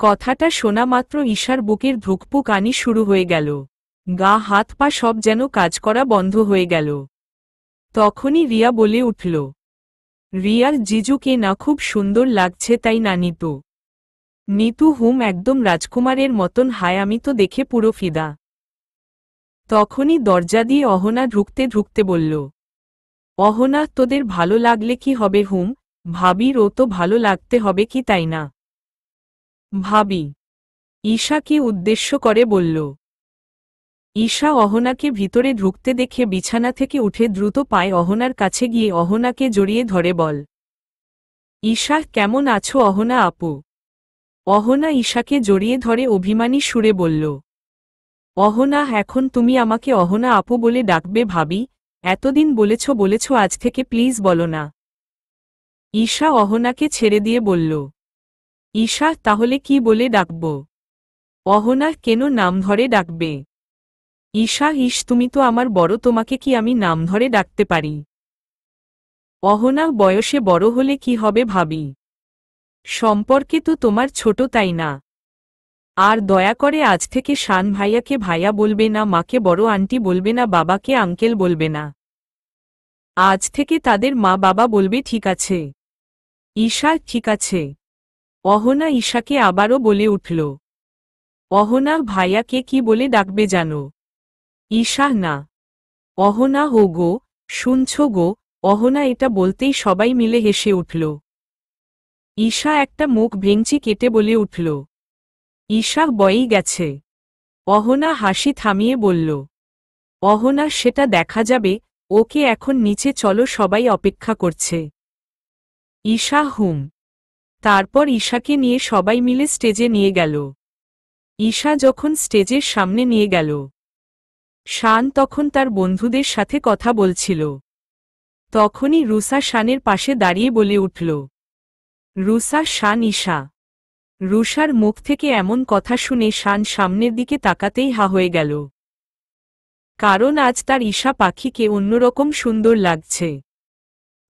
কথাটা শোনা মাত্র ঈশার বুকের ধুকপুকানি শুরু হয়ে গেল। গা হাত পা সব যেন কাজ করা বন্ধ হয়ে গেল। তখনই রিয়া বলে উঠল, রিয়ার জিজুকে না খুব সুন্দর লাগছে তাই না নিতু? নিতু হুম একদম রাজকুমারের মতন, হায় আমি তো দেখে পুরো ফিদা। তখনই দরজা দিয়ে অহনা ঢুকতে ঢুকতে বলল, অহনা তোদের ভালো লাগলে কি হবে হুম, ভাবির ও তো ভালো লাগতে হবে কি তাই না? ভাবি, ঈশাকে উদ্দেশ্য করে বলল। ঈশা অহনাকে ভিতরে ঢুকতে দেখে বিছানা থেকে উঠে দ্রুত পায়ে অহনার কাছে গিয়ে অহনাকে জড়িয়ে ধরে বল, ঈশা কেমন আছো অহনা আপু? অহনা ঈশাকে জড়িয়ে ধরে অভিমানী সুরে বলল, অহনা এখন তুমি আমাকে অহনা আপু বলে ডাকবে ভাবি, এতদিন বলেছ আজ থেকে প্লিজ বলো না। ঈশা অহনাকে ছেড়ে দিয়ে বলল, ঈশা তাহলে কি বলে ডাকব? অহনা কেন নাম ধরে ডাকবে? ঈশা তুমি তো আমার বড়, তোমাকে কি আমি নাম ধরে ডাকতে পারি? অহনা বয়সে বড় হলে কি হবে ভাবি? সম্পর্কে তো তোমার ছোট তাই না? আর দয়া করে আজ থেকে শান ভাইয়াকে ভাইয়া বলবে না, মাকে বড় আন্টি বলবে না, বাবাকে আঙ্কেল বলবে না। আজ থেকে তাদের মা বাবা বলবে ঠিক আছে? ঈশা ঠিক আছে। অহনা ঈশাকে আবারও বলে উঠল। অহনা ভাইয়াকে কি বলে ডাকবে জানো? ঈশা না। অহনা হো গো, শুনছ গো? অহনা এটা বলতেই সবাই মিলে হেসে উঠল। ঈশা একটা মুখ ভেঙচি কেটে বলে উঠল, ঈশা বয়েই গেছে। অহনা হাসি থামিয়ে বলল, অহনা সেটা দেখা যাবে, ওকে এখন নিচে চলো সবাই অপেক্ষা করছে। ঈশা হুম। তারপর ঈশাকে নিয়ে সবাই মিলে স্টেজে নিয়ে গেল। ঈশা যখন স্টেজের সামনে নিয়ে গেল, শান তখন তার বন্ধুদের সাথে কথা বলছিল। তখনই রুসা শানের পাশে দাঁড়িয়ে বলে উঠল, রুসা শান ঈশা। রুষার মুখ থেকে এমন কথা শুনে শান সামনের দিকে তাকাতেই হা হয়ে গেল। কারণ আজ তার ঈশা পাখিকে অন্যরকম সুন্দর লাগছে।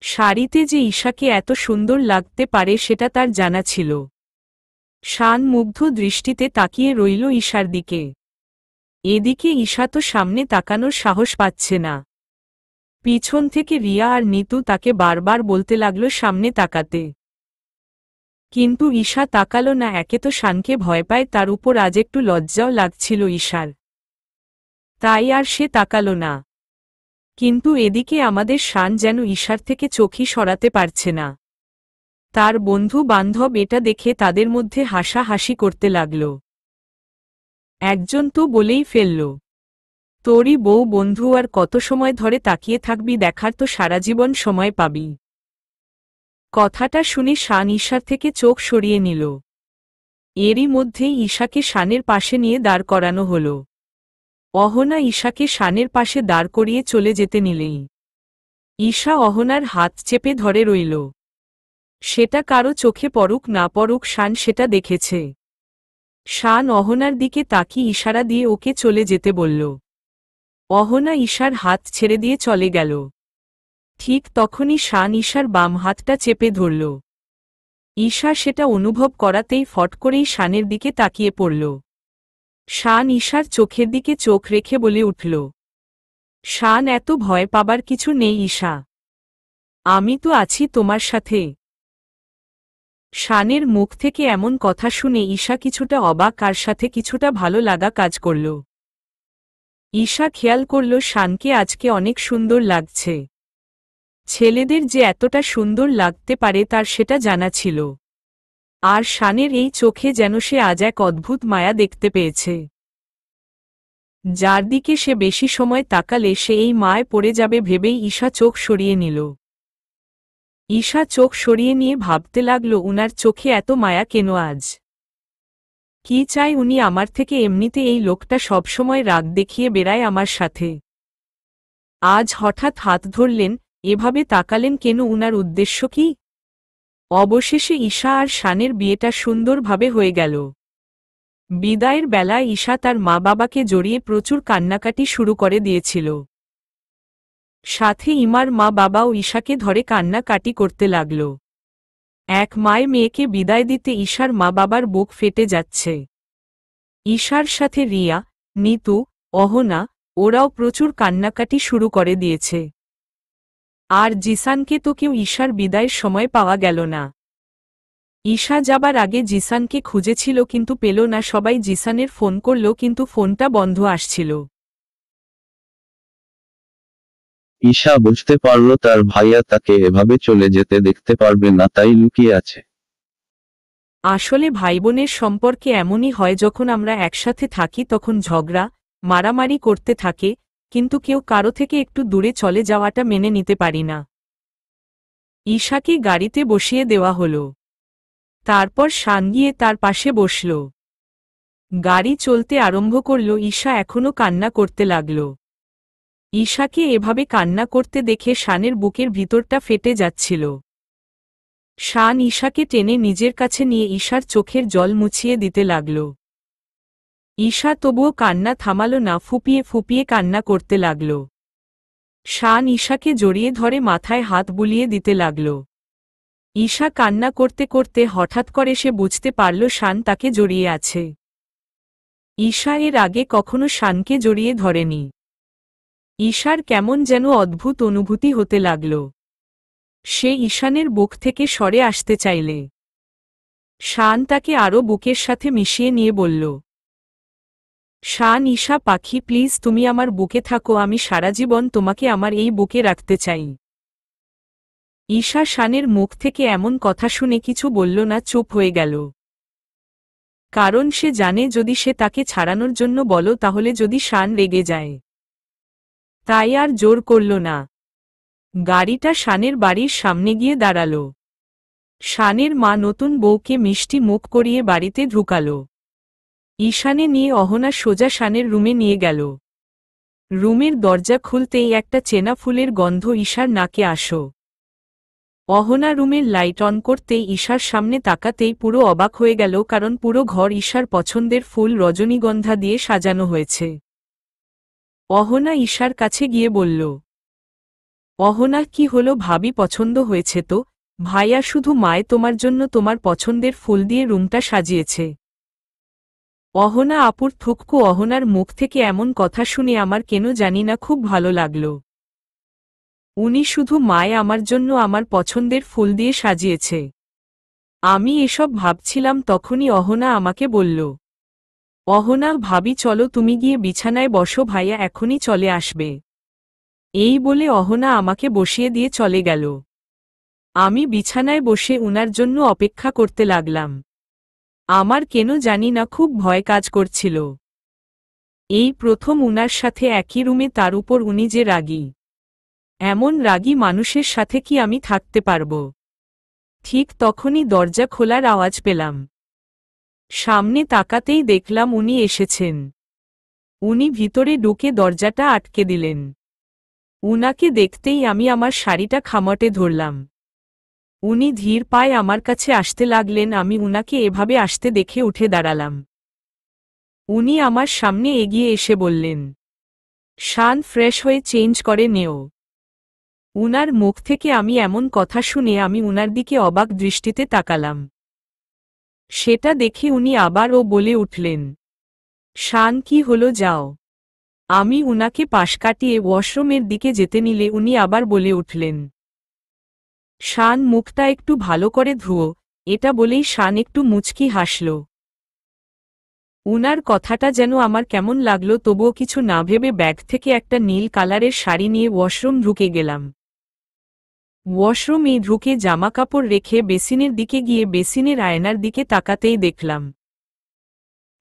শাড়িতে যে ঈশাকে এত সুন্দর লাগতে পারে সেটা তার জানা ছিল। শান মুগ্ধ দৃষ্টিতে তাকিয়ে রইল ঈশার দিকে। এদিকে ঈশা তো সামনে তাকানোর সাহস পাচ্ছে না। পিছন থেকে রিয়া আর নিতু তাকে বারবার বলতে লাগল সামনে তাকাতে। কিন্তু ঈশা তাকালো না। একে তো শানকে ভয় পায়, তার উপর আজ একটু লজ্জাও লাগছিল ঈশার। তাই আর সে তাকালো না। কিন্তু এদিকে আমাদের শান যেন ঈশার থেকে চোখই সরাতে পারছে না। তার বন্ধু বান্ধব এটা দেখে তাদের মধ্যে হাসাহাসি করতে লাগল। একজন তো বলেই ফেলল, তোরই বউ বন্ধু, আর কত সময় ধরে তাকিয়ে থাকবি, দেখার তো সারা জীবন সময় পাবি। কথাটা শুনে শান ঈশার থেকে চোখ সরিয়ে নিল। এরই মধ্যেই ঈশাকে শানের পাশে নিয়ে দাঁড় করানো হল। অহনা ঈশাকে শানের পাশে দাঁড় করিয়ে চলে যেতে নিলেই ঈশা অহনার হাত চেপে ধরে রইল। সেটা কারো চোখে পড়ুক না পড়ুক শান সেটা দেখেছে। শান অহনার দিকে তাকিয়ে ইশারা দিয়ে ওকে চলে যেতে বলল। অহনা ঈশার হাত ছেড়ে দিয়ে চলে গেল। ঠিক তখনই শান ঈশার বাম হাতটা চেপে ধরল। ঈশা সেটা অনুভব করাতেই ফট করেই শানের দিকে তাকিয়ে পড়ল। শান ঈশার চোখের দিকে চোখ রেখে বলে উঠল, শান এত ভয় পাবার কিছু নেই ঈশা, আমি তো আছি তোমার সাথে। শানের মুখ থেকে এমন কথা শুনে ঈশা কিছুটা অবাক আর সাথে কিছুটা ভালো লাগা কাজ করল। ঈশা খেয়াল করল শানকে আজকে অনেক সুন্দর লাগছে। ছেলেদের যে এতটা সুন্দর লাগতে পারে তার সেটা জানা ছিল। আর শানের এই চোখে যেন সে আজ এক অদ্ভুত মায়া দেখতে পেয়েছে, যার দিকে সে বেশি সময় তাকালে সে এই মায় পড়ে যাবে ভেবেই ঈশা চোখ সরিয়ে নিল। ঈশা চোখ সরিয়ে নিয়ে ভাবতে লাগল উনার চোখে এত মায়া কেন আজ? কি চাই উনি আমার থেকে? এমনিতে এই লোকটা সবসময় রাগ দেখিয়ে বেড়ায় আমার সাথে। আজ হঠাৎ হাত ধরলেন, এভাবে তাকালেন কেন? উনার উদ্দেশ্য কি? অবশেষে ঈশা আর শানের বিয়েটা সুন্দরভাবে হয়ে গেল। বিদায়ের বেলায় ঈশা তার মা বাবাকে জড়িয়ে প্রচুর কান্নাকাটি শুরু করে দিয়েছিল। সাথে ইমার মা বাবাও ঈশাকে ধরে কান্নাকাটি করতে লাগল। এক মায় মেয়েকে বিদায় দিতে ঈশার মা বাবার বুক ফেটে যাচ্ছে। ঈশার সাথে রিয়া, নিতু, অহনা, ওরাও প্রচুর কান্নাকাটি শুরু করে দিয়েছে। আর জিসানকে তো কেউ ঈশার বিদায়ের সময় পাওয়া গেল না। ঈশা যাবার আগে জিসানকে খুঁজেছিল কিন্তু পেল না। সবাই জিসানের ফোন করল কিন্তু ফোনটা বন্ধ আসছিল। ঈশা বুঝতে পারল তার ভাইয়া তাকে এভাবে চলে যেতে দেখতে পারবে না, তাই লুকিয়ে আছে। আসলে ভাইবোনের সম্পর্কে এমনই হয়, যখন আমরা একসাথে থাকি তখন ঝগড়া মারামারি করতে থাকে, কিন্তু কেউ কারো থেকে একটু দূরে চলে যাওয়াটা মেনে নিতে পারি না। ঈশাকে গাড়িতে বসিয়ে দেওয়া হলো। তারপর শান গিয়ে তার পাশে বসল। গাড়ি চলতে আরম্ভ করল। ঈশা এখনো কান্না করতে লাগল। ঈশাকে এভাবে কান্না করতে দেখে শানের বুকের ভিতরটা ফেটে যাচ্ছিল। শান ঈশাকে টেনে নিজের কাছে নিয়ে ঈশার চোখের জল মুছিয়ে দিতে লাগল। ঈশা তবুও কান্না থামাল না, ফুপিয়ে ফুপিয়ে কান্না করতে লাগল। শান ঈশাকে জড়িয়ে ধরে মাথায় হাত বুলিয়ে দিতে লাগল। ঈশা কান্না করতে করতে হঠাৎ করে সে বুঝতে পারল শান তাকে জড়িয়ে আছে। ঈশা এর আগে কখনো শানকে জড়িয়ে ধরেনি। ঈশার কেমন যেন অদ্ভুত অনুভূতি হতে লাগল। সে ঈশানের বুক থেকে সরে আসতে চাইলে শান তাকে আরও বুকের সাথে মিশিয়ে নিয়ে বলল, শান ঈশা পাখি, প্লিজ তুমি আমার বুকে থাকো, আমি সারা জীবন তোমাকে আমার এই বুকে রাখতে চাই। ঈশা শানের মুখ থেকে এমন কথা শুনে কিছু বলল না, চুপ হয়ে গেল। কারণ সে জানে যদি সে তাকে ছাড়ানোর জন্য বলো তাহলে যদি শান রেগে যায়। তাই আর জোর করল না। গাড়িটা শানের বাড়ির সামনে গিয়ে দাঁড়াল। শানের মা নতুন বউকে মিষ্টি মুখ করিয়ে বাড়িতে ঢুকাল। ঈশানে নিয়ে অহনা সোজা শানের রুমে নিয়ে গেল। রুমের দরজা খুলতেই একটা চেনা ফুলের গন্ধ ঈশার নাকে আসো। অহনা রুমের লাইট অন করতেই ঈশার সামনে তাকাতেই পুরো অবাক হয়ে গেল, কারণ পুরো ঘর ঈশার পছন্দের ফুল রজনীগন্ধা দিয়ে সাজানো হয়েছে। অহনা ঈশার কাছে গিয়ে বলল, অহনা কি হলো ভাবি, পছন্দ হয়েছে তো? ভাইয়া শুধু মায় তোমার জন্য তোমার পছন্দের ফুল দিয়ে রুমটা সাজিয়েছে। অহনা আপুর থুককু। অহনার মুখ থেকে এমন কথা শুনে আমার কেন জানি না খুব ভালো লাগল। উনি শুধু মায় আমার জন্য আমার পছন্দের ফুল দিয়ে সাজিয়েছে। আমি এসব ভাবছিলাম তখনই অহনা আমাকে বলল, অহনা ভাবি চলো তুমি গিয়ে বিছানায় বসো, ভাইয়া এখনই চলে আসবে। এই বলে অহনা আমাকে বসিয়ে দিয়ে চলে গেল। আমি বিছানায় বসে উনার জন্য অপেক্ষা করতে লাগলাম। আমার কেন জানি না খুব ভয় কাজ করছিল। এই প্রথম উনার সাথে একই রুমে, তার উপর উনি যে রাগী। এমন রাগী মানুষের সাথে কি আমি থাকতে পারব? ঠিক তখনই দরজা খোলার আওয়াজ পেলাম। সামনে তাকাতেই দেখলাম উনি এসেছেন। উনি ভিতরে ঢুকে দরজাটা আটকে দিলেন। উনাকে দেখতেই আমি আমার শাড়িটা খামটে ধরলাম। উনি ধীর পায়ে আমার কাছে আসতে লাগলেন। আমি উনাকে এভাবে আসতে দেখে উঠে দাঁড়ালাম। উনি আমার সামনে এগিয়ে এসে বললেন, শান ফ্রেশ হয়ে চেঞ্জ করে নেও। উনার মুখ থেকে আমি এমন কথা শুনে আমি উনার দিকে অবাক দৃষ্টিতে তাকালাম। সেটা দেখে উনি আবারও বলে উঠলেন, শান কি হলো, যাও। আমি উনাকে পাশ কাটিয়ে ওয়াশরুমের দিকে যেতে নিলে উনি আবার বলে উঠলেন, শান মুখটা একটু ভালো করে ধুও। এটা বলেই শান একটু মুচকি হাসল। উনার কথাটা যেন আমার কেমন লাগলো, তবুও কিছু না ভেবে ব্যাগ থেকে একটা নীল কালারের শাড়ি নিয়ে ওয়াশরুম ঢুকে গেলাম। ওয়াশরুমে ঢুকে জামাকাপড় রেখে বেসিনের দিকে গিয়ে বেসিনের আয়নার দিকে তাকাতেই দেখলাম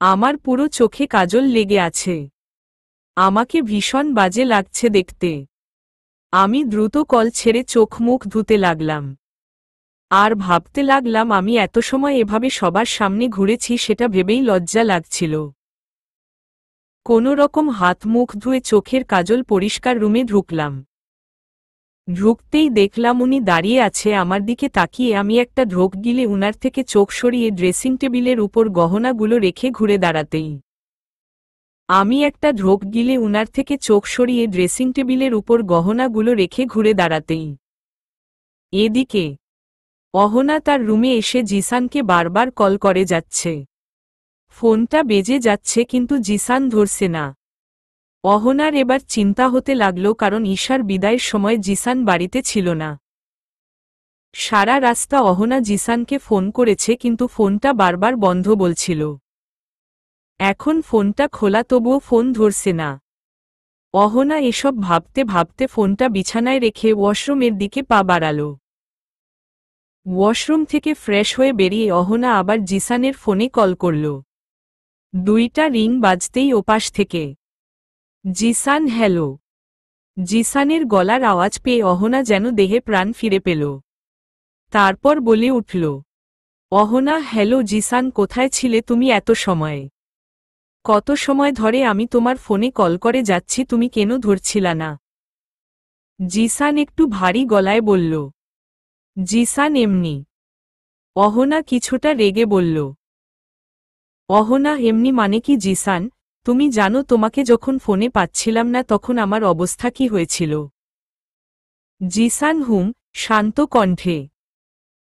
আমার পুরো চোখে কাজল লেগে আছে। আমাকে ভীষণ বাজে লাগছে দেখতে। আমি দ্রুত কল ছেড়ে চোখ মুখ ধুতে লাগলাম। আর ভাবতে লাগলাম আমি এত সময় এভাবে সবার সামনে ঘুরেছি, সেটা ভেবেই লজ্জা লাগছিল। কোনো রকম হাত মুখ ধুয়ে চোখের কাজল পরিষ্কার রুমে ঢুকলাম। ঢুকতেই দেখলাম উনি দাঁড়িয়ে আছে আমার দিকে তাকিয়ে। আমি একটা ঢোক গিলে উনার থেকে চোখ সরিয়ে ড্রেসিং টেবিলের উপর গহনাগুলো রেখে ঘুরে দাঁড়াতেই আমি একটা ঢোক গিলে উনার থেকে চোখ সরিয়ে ড্রেসিং টেবিলের উপর গহনাগুলো রেখে ঘুরে দাঁড়াতেই এদিকে অহনা তার রুমে এসে জিসানকে বারবার কল করে যাচ্ছে। ফোনটা বেজে যাচ্ছে কিন্তু জিসান ধরছে না। অহনার এবার চিন্তা হতে লাগল, কারণ ঈশার বিদায়ের সময় জিসান বাড়িতে ছিল না। সারা রাস্তা অহনা জিসানকে ফোন করেছে কিন্তু ফোনটা বারবার বন্ধ বলছিল। এখন ফোনটা খোলা তবুও ফোন ধরছে না। অহনা এসব ভাবতে ভাবতে ফোনটা বিছানায় রেখে ওয়াশরুমের দিকে পা বাড়াল। ওয়াশরুম থেকে ফ্রেশ হয়ে বেরিয়ে অহনা আবার জিসানের ফোনে কল করল। 2টা রিং বাজতেই ওপাশ থেকে জিসান, হ্যালো। জিসানের গলার আওয়াজ পেয়ে অহনা যেন দেহে প্রাণ ফিরে পেল। তারপর বলে উঠল, অহনা, হ্যালো জিসান, কোথায় ছিলে তুমি এত সময়? কত সময় ধরে আমি তোমার ফোনে কল করে যাচ্ছি, তুমি কেন ধরছিলা না? জিসান একটু ভারী গলায় বলল। জিসান এমনি। অহনা কিছুটা রেগে বলল। অহনা, এমনি মানে কি জিসান? তুমি জানো তোমাকে যখন ফোনে পাচ্ছিলাম না তখন আমার অবস্থা কি হয়েছিল? জিসান শান্ত কণ্ঠে।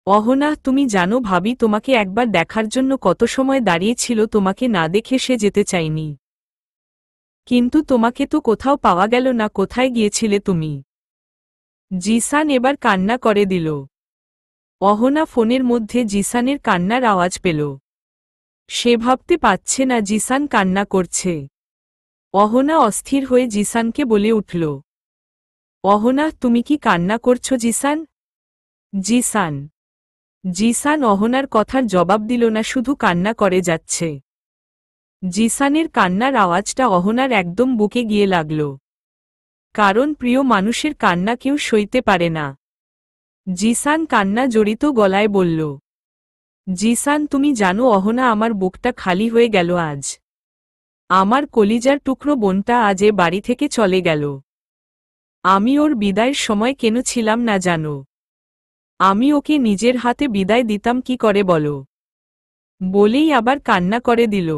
অহনা, তুমি জানো ভাবি তোমাকে একবার দেখার জন্য কত সময় দাঁড়িয়েছিল, তোমাকে না দেখে সে যেতে চাইনি। কিন্তু তোমাকে তো কোথাও পাওয়া গেল না, কোথায় গিয়েছিলে তুমি? জিসান এবার কান্না করে দিল। অহনা ফোনের মধ্যে জিসানের কান্নার আওয়াজ পেল। সে ভাবতে পারছে না জিসান কান্না করছে। অহনা অস্থির হয়ে জিসানকে বলে উঠল, অহনা, তুমি কি কান্না করছো জিসান? জিসান। জিসান অহনার কথার জবাব দিল না, শুধু কান্না করে যাচ্ছে। জিসানের কান্নার আওয়াজটা অহনার একদম বুকে গিয়ে লাগল। কারণ প্রিয় মানুষের কান্না কেউ সইতে পারে না। জিসান কান্না জড়িত গলায় বলল, জিসান, তুমি জানো অহনা, আমার বুকটা খালি হয়ে গেল আজ। আমার কলিজার টুকরো বোনটা আজ এ বাড়ি থেকে চলে গেল। আমি ওর বিদায়ের সময় কেন ছিলাম না জানো? আমি ওকে নিজের হাতে বিদায় দিতাম কি করে বলো? বলেই আবার কান্না করে দিল।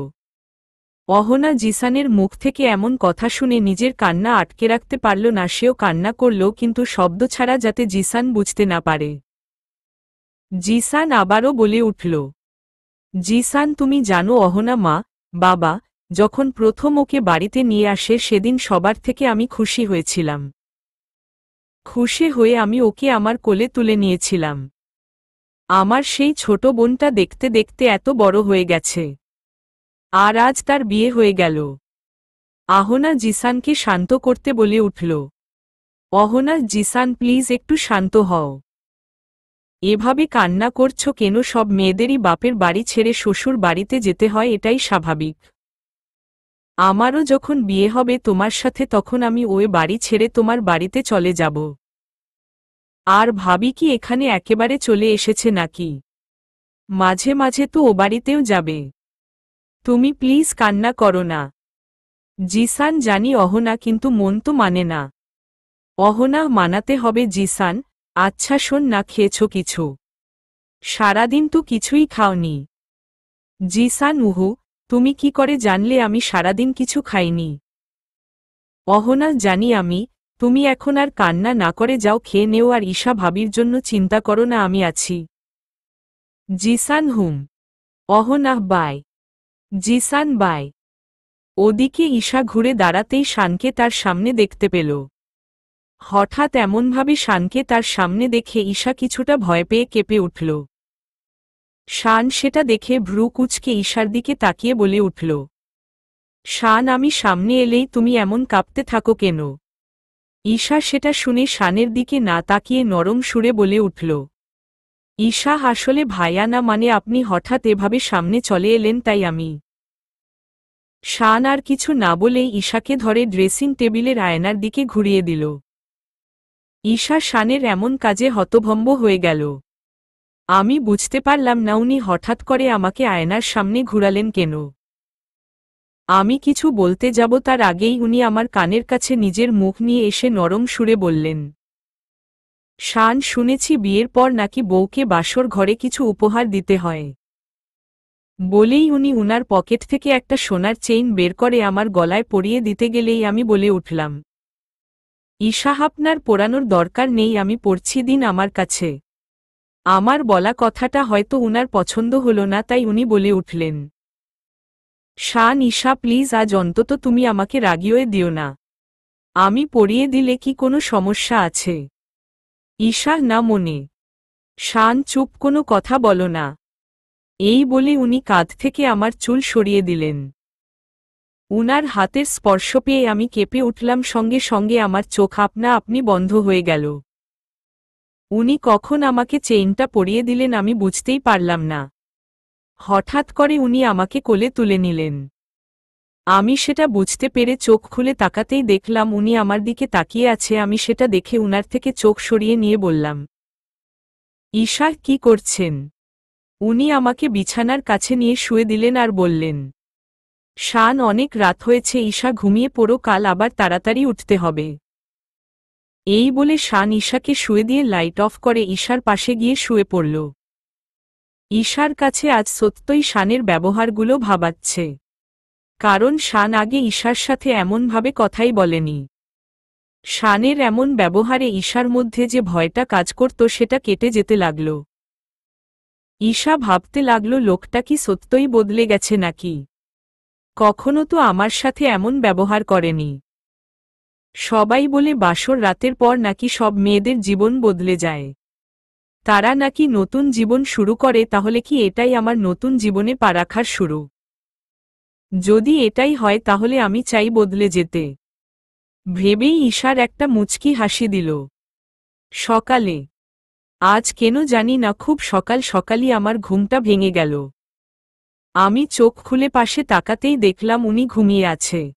অহনা জিসানের মুখ থেকে এমন কথা শুনে নিজের কান্না আটকে রাখতে পারল না, সেও কান্না করল কিন্তু শব্দ ছাড়া, যাতে জিসান বুঝতে না পারে। জিসান আবারও বলে উঠল, জিসান, তুমি জানো অহনা, মা বাবা যখন প্রথম ওকে বাড়িতে নিয়ে আসে সেদিন সবার থেকে আমি খুশি হয়েছিলাম। খুশি হয়ে আমি ওকে আমার কোলে তুলে নিয়েছিলাম। আমার সেই ছোট বোনটা দেখতে দেখতে এত বড় হয়ে গেছে। আর আজ তার বিয়ে হয়ে গেল। অহনা জিসানকে শান্ত করতে বলে উঠল। অহনা, জিসান প্লিজ একটু শান্ত হও। এভাবে কান্না করছো কেন? সব মেয়েদেরই বাপের বাড়ি ছেড়ে শ্বশুর বাড়িতে যেতে হয়, এটাই স্বাভাবিক। আমারও যখন বিয়ে হবে তোমার সাথে তখন আমি ওই বাড়ি ছেড়ে তোমার বাড়িতে চলে যাব। আর ভাবি কি এখানে একেবারে চলে এসেছে নাকি? মাঝে মাঝে তো ও বাড়িতেও যাবে। তুমি প্লিজ কান্না করো না। জিসান, জানি অহনা, কিন্তু মন তো মানে না। অহনা, মানাতে হবে জিসান। আচ্ছা শোন না, খেয়েছো কিছু? সারাদিন তো কিছুই খাওনি। জিসান, তুমি কি করে জানলে আমি সারাদিন কিছু খাইনি? অহনা, জানি আমি। তুমি এখন আর কান্না না করে যাও, খেয়ে নেও, আর ঈশা ভাবির জন্য চিন্তা করো না, আমি আছি। জিসান অহনা, বাই। জিসান, বাই। ওদিকে ঈশা ঘুরে দাঁড়াতেই শানকে তার সামনে দেখতে পেল। হঠাৎ এমনভাবে শানকে তার সামনে দেখে ঈশা কিছুটা ভয় পেয়ে কেঁপে উঠল। শান সেটা দেখে ভ্রু কুঁচকে ঈশার দিকে তাকিয়ে বলে উঠল, শান, আমি সামনে এলেই তুমি এমন কাঁপতে থাকো কেন? ঈশা সেটা শুনে শানের দিকে না তাকিয়ে নরম সুরে বলে উঠল, ঈশা, আসলে ভাইয়া না, মানে আপনি হঠাৎ এভাবে সামনে চলে এলেন তাই আমি। শান আর কিছু না বলেই ঈশাকে ধরে ড্রেসিং টেবিলের আয়নার দিকে ঘুরিয়ে দিল। ঈশা শানের এমন কাজে হতভম্ব হয়ে গেল। আমি বুঝতে পারলাম না উনি হঠাৎ করে আমাকে আয়নার সামনে ঘুরালেন কেন। আমি কিছু বলতে যাব তার আগেই উনি আমার কানের কাছে নিজের মুখ নিয়ে এসে নরম সুরে বললেন, শান, শুনেছি বিয়ের পর নাকি বউকে বাসর ঘরে কিছু উপহার দিতে হয়। বলেই উনি উনার পকেট থেকে একটা সোনার চেইন বের করে আমার গলায় পরিয়ে দিতে গেলেই আমি বলে উঠলাম, ঈশা, আপনার পোড়ানোর দরকার নেই, আমি পরছি, দিন আমার কাছে। আমার বলা কথাটা হয়তো উনার পছন্দ হলো না, তাই উনি বলে উঠলেন, শান ঈশা প্লিজ আজ অন্তত তুমি আমাকে রাগিয়ে দিও না। আমি পড়িয়ে দিলে কি কোনো সমস্যা আছে? ঈশা না মনে। শান চুপ, কোনো কথা বলো না। এই বলে উনি কাঁধ থেকে আমার চুল সরিয়ে দিলেন। উনার হাতের স্পর্শ পেয়ে আমি কেঁপে উঠলাম, সঙ্গে সঙ্গে আমার চোখ আপনা আপনি বন্ধ হয়ে গেল। উনি কখন আমাকে চেইনটা পরিয়ে দিলেন আমি বুঝতেই পারলাম না। হঠাৎ করে উনি আমাকে কোলে তুলে নিলেন। আমি সেটা বুঝতে পেরে চোখ খুলে তাকাতেই দেখলাম উনি আমার দিকে তাকিয়ে আছে। আমি সেটা দেখে উনার থেকে চোখ সরিয়ে নিয়ে বললাম, ঈশা কি করছেন? উনি আমাকে বিছানার কাছে নিয়ে শুয়ে দিলেন আর বললেন, শান অনেক রাত হয়েছে, ঈশা ঘুমিয়ে পড়ো, কাল আবার তাড়াতাড়ি উঠতে হবে। এই বলে শান ঈশাকে শুয়ে দিয়ে লাইট অফ করে ঈশার পাশে গিয়ে শুয়ে পড়ল। ঈশার কাছে আজ সত্যই শানের ব্যবহারগুলো ভাবাচ্ছে। কারণ শান আগে ঈশার সাথে এমনভাবে কথাই বলেনি। শানের এমন ব্যবহারে ঈশার মধ্যে যে ভয়টা কাজ করত সেটা কেটে যেতে লাগল। ঈশা ভাবতে লাগল, লোকটা কি সত্যই বদলে গেছে নাকি? কখনো তো আমার সাথে এমন ব্যবহার করেনি। সবাই বলে বাসর রাতের পর নাকি সব মেয়েদের জীবন বদলে যায়। তারা নাকি নতুন জীবন শুরু করে, তাহলে কি এটাই আমার নতুন জীবনে পা রাখার শুরু? যদি এটাই হয় তাহলে আমি চাই বদলে যেতে। ভেবেই ঈশার একটা মুচকি হাসি দিল। সকালে, আজ কেন জানি না খুব সকাল সকালই আমার ঘুমটা ভেঙে গেল। আমি চোখ খুলে পাশে তাকাতেই দেখলাম উনি ঘুমিয়ে আছে।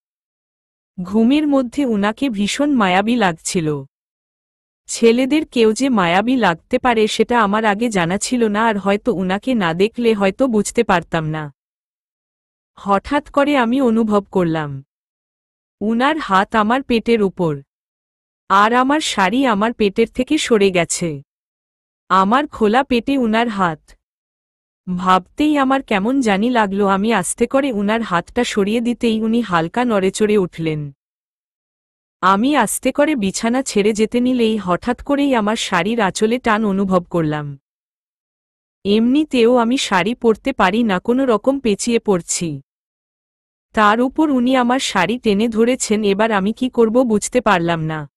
ঘুমের মধ্যে উনাকে ভীষণ মায়াবী লাগছিল। ছেলেদের কেউ যে মায়াবী লাগতে পারে সেটা আমার আগে জানা ছিল না, আর হয়তো উনাকে না দেখলে হয়তো বুঝতে পারতাম না। হঠাৎ করে আমি অনুভব করলাম উনার হাত আমার পেটের উপর, আর আমার শাড়ি আমার পেটের থেকে সরে গেছে। আমার খোলা পেটে উনার হাত। ভাবতেই আমার কেমন জানি লাগলো। আমি আস্তে করে উনার হাতটা সরিয়ে দিতেই উনি হালকা নড়েচড়ে উঠলেন। আমি আস্তে করে বিছানা ছেড়ে যেতে নিলেই হঠাৎ করেই আমার শাড়ির আঁচলে টান অনুভব করলাম। এমনিতেও আমি শাড়ি পরতে পারি না, কোনো রকম পেঁচিয়ে পড়ছি। তার উপর উনি আমার শাড়ি টেনে ধরেছেন। এবার আমি কি করব বুঝতে পারলাম না।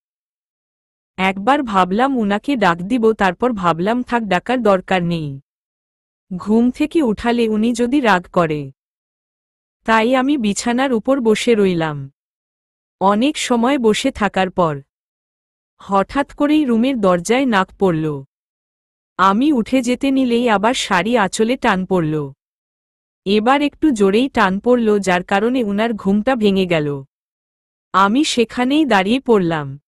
একবার ভাবলাম উনাকে ডাক দিব, তারপর ভাবলাম থাক, ডাকার দরকার নেই। ঘুম থেকে উঠালে উনি যদি রাগ করে। তাই আমি বিছানার উপর বসে রইলাম। অনেক সময় বসে থাকার পর হঠাৎ করেই রুমের দরজায় নাক পড়ল। আমি উঠে যেতে নিলেই আবার শাড়ি আঁচলে টান পড়ল। এবার একটু জোরেই টান পড়ল, যার কারণে উনার ঘুমটা ভেঙে গেল। আমি সেখানেই দাঁড়িয়ে পড়লাম।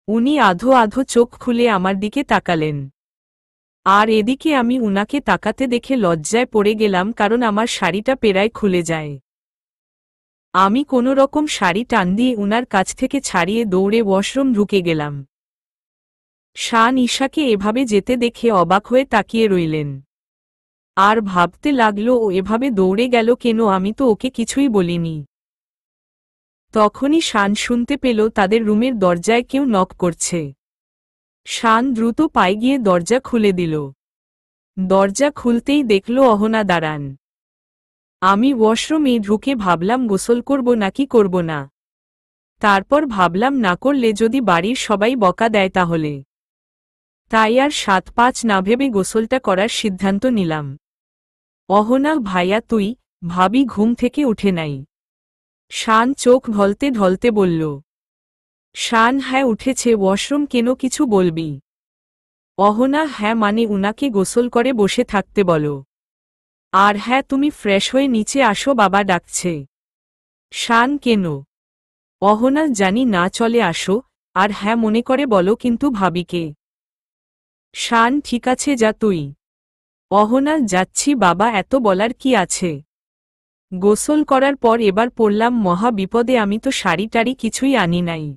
উনি আধো আধো চোখ খুলে আমার দিকে তাকালেন। আর এদিকে আমি উনাকে তাকাতে দেখে লজ্জায় পড়ে গেলাম, কারণ আমার শাড়িটা পেরায় খুলে যায়। আমি কোনো রকম শাড়ি টান দিয়ে উনার কাছ থেকে ছাড়িয়ে দৌড়ে ওয়াশরুম ঢুকে গেলাম। শান ঈশাকে এভাবে যেতে দেখে অবাক হয়ে তাকিয়ে রইলেন। আর ভাবতে লাগলো, ও এভাবে দৌড়ে গেল কেন? আমি তো ওকে কিছুই বলিনি। তখনই শান শুনতে পেল তাদের রুমের দরজায় কেউ নক করছে। শান দ্রুত পায়ে গিয়ে দরজা খুলে দিল। দরজা খুলতেই দেখল অহনা দাঁড়ান। আমি ওয়াশরুমে ঢুকে ভাবলাম গোসল করব নাকি করব না। তারপর ভাবলাম না করলে যদি বাড়ির সবাই বকা দেয় তাহলে। তাই আর ৭-৫ না ভেবে গোসলটা করার সিদ্ধান্ত নিলাম। অহনা, ভাইয়া তুই? ভাবি ঘুম থেকে উঠে নাই। শান চোখ ঢলতে ঢলতে বলল। শান, হ্যাঁ উঠেছে। ওয়াশরুম কেন, কিছু বলবি? অহনা, হ্যাঁ মানে উনাকে গোসল করে বসে থাকতে বলো। আর হ্যাঁ, তুমি ফ্রেশ হয়ে নিচে আসো, বাবা ডাকছে। শান, কেন? অহনা, জানি না, চলে আসো। আর হ্যাঁ মনে করে বলো কিন্তু ভাবিকে। শান, ঠিক আছে যা তুই। অহনা, যাচ্ছি বাবা, এত বলার কি আছে। গোসল করার পর এবার পড়লাম মহা বিপদে। আমি তো শাড়ি টাড়ি কিছুই আনি নাই।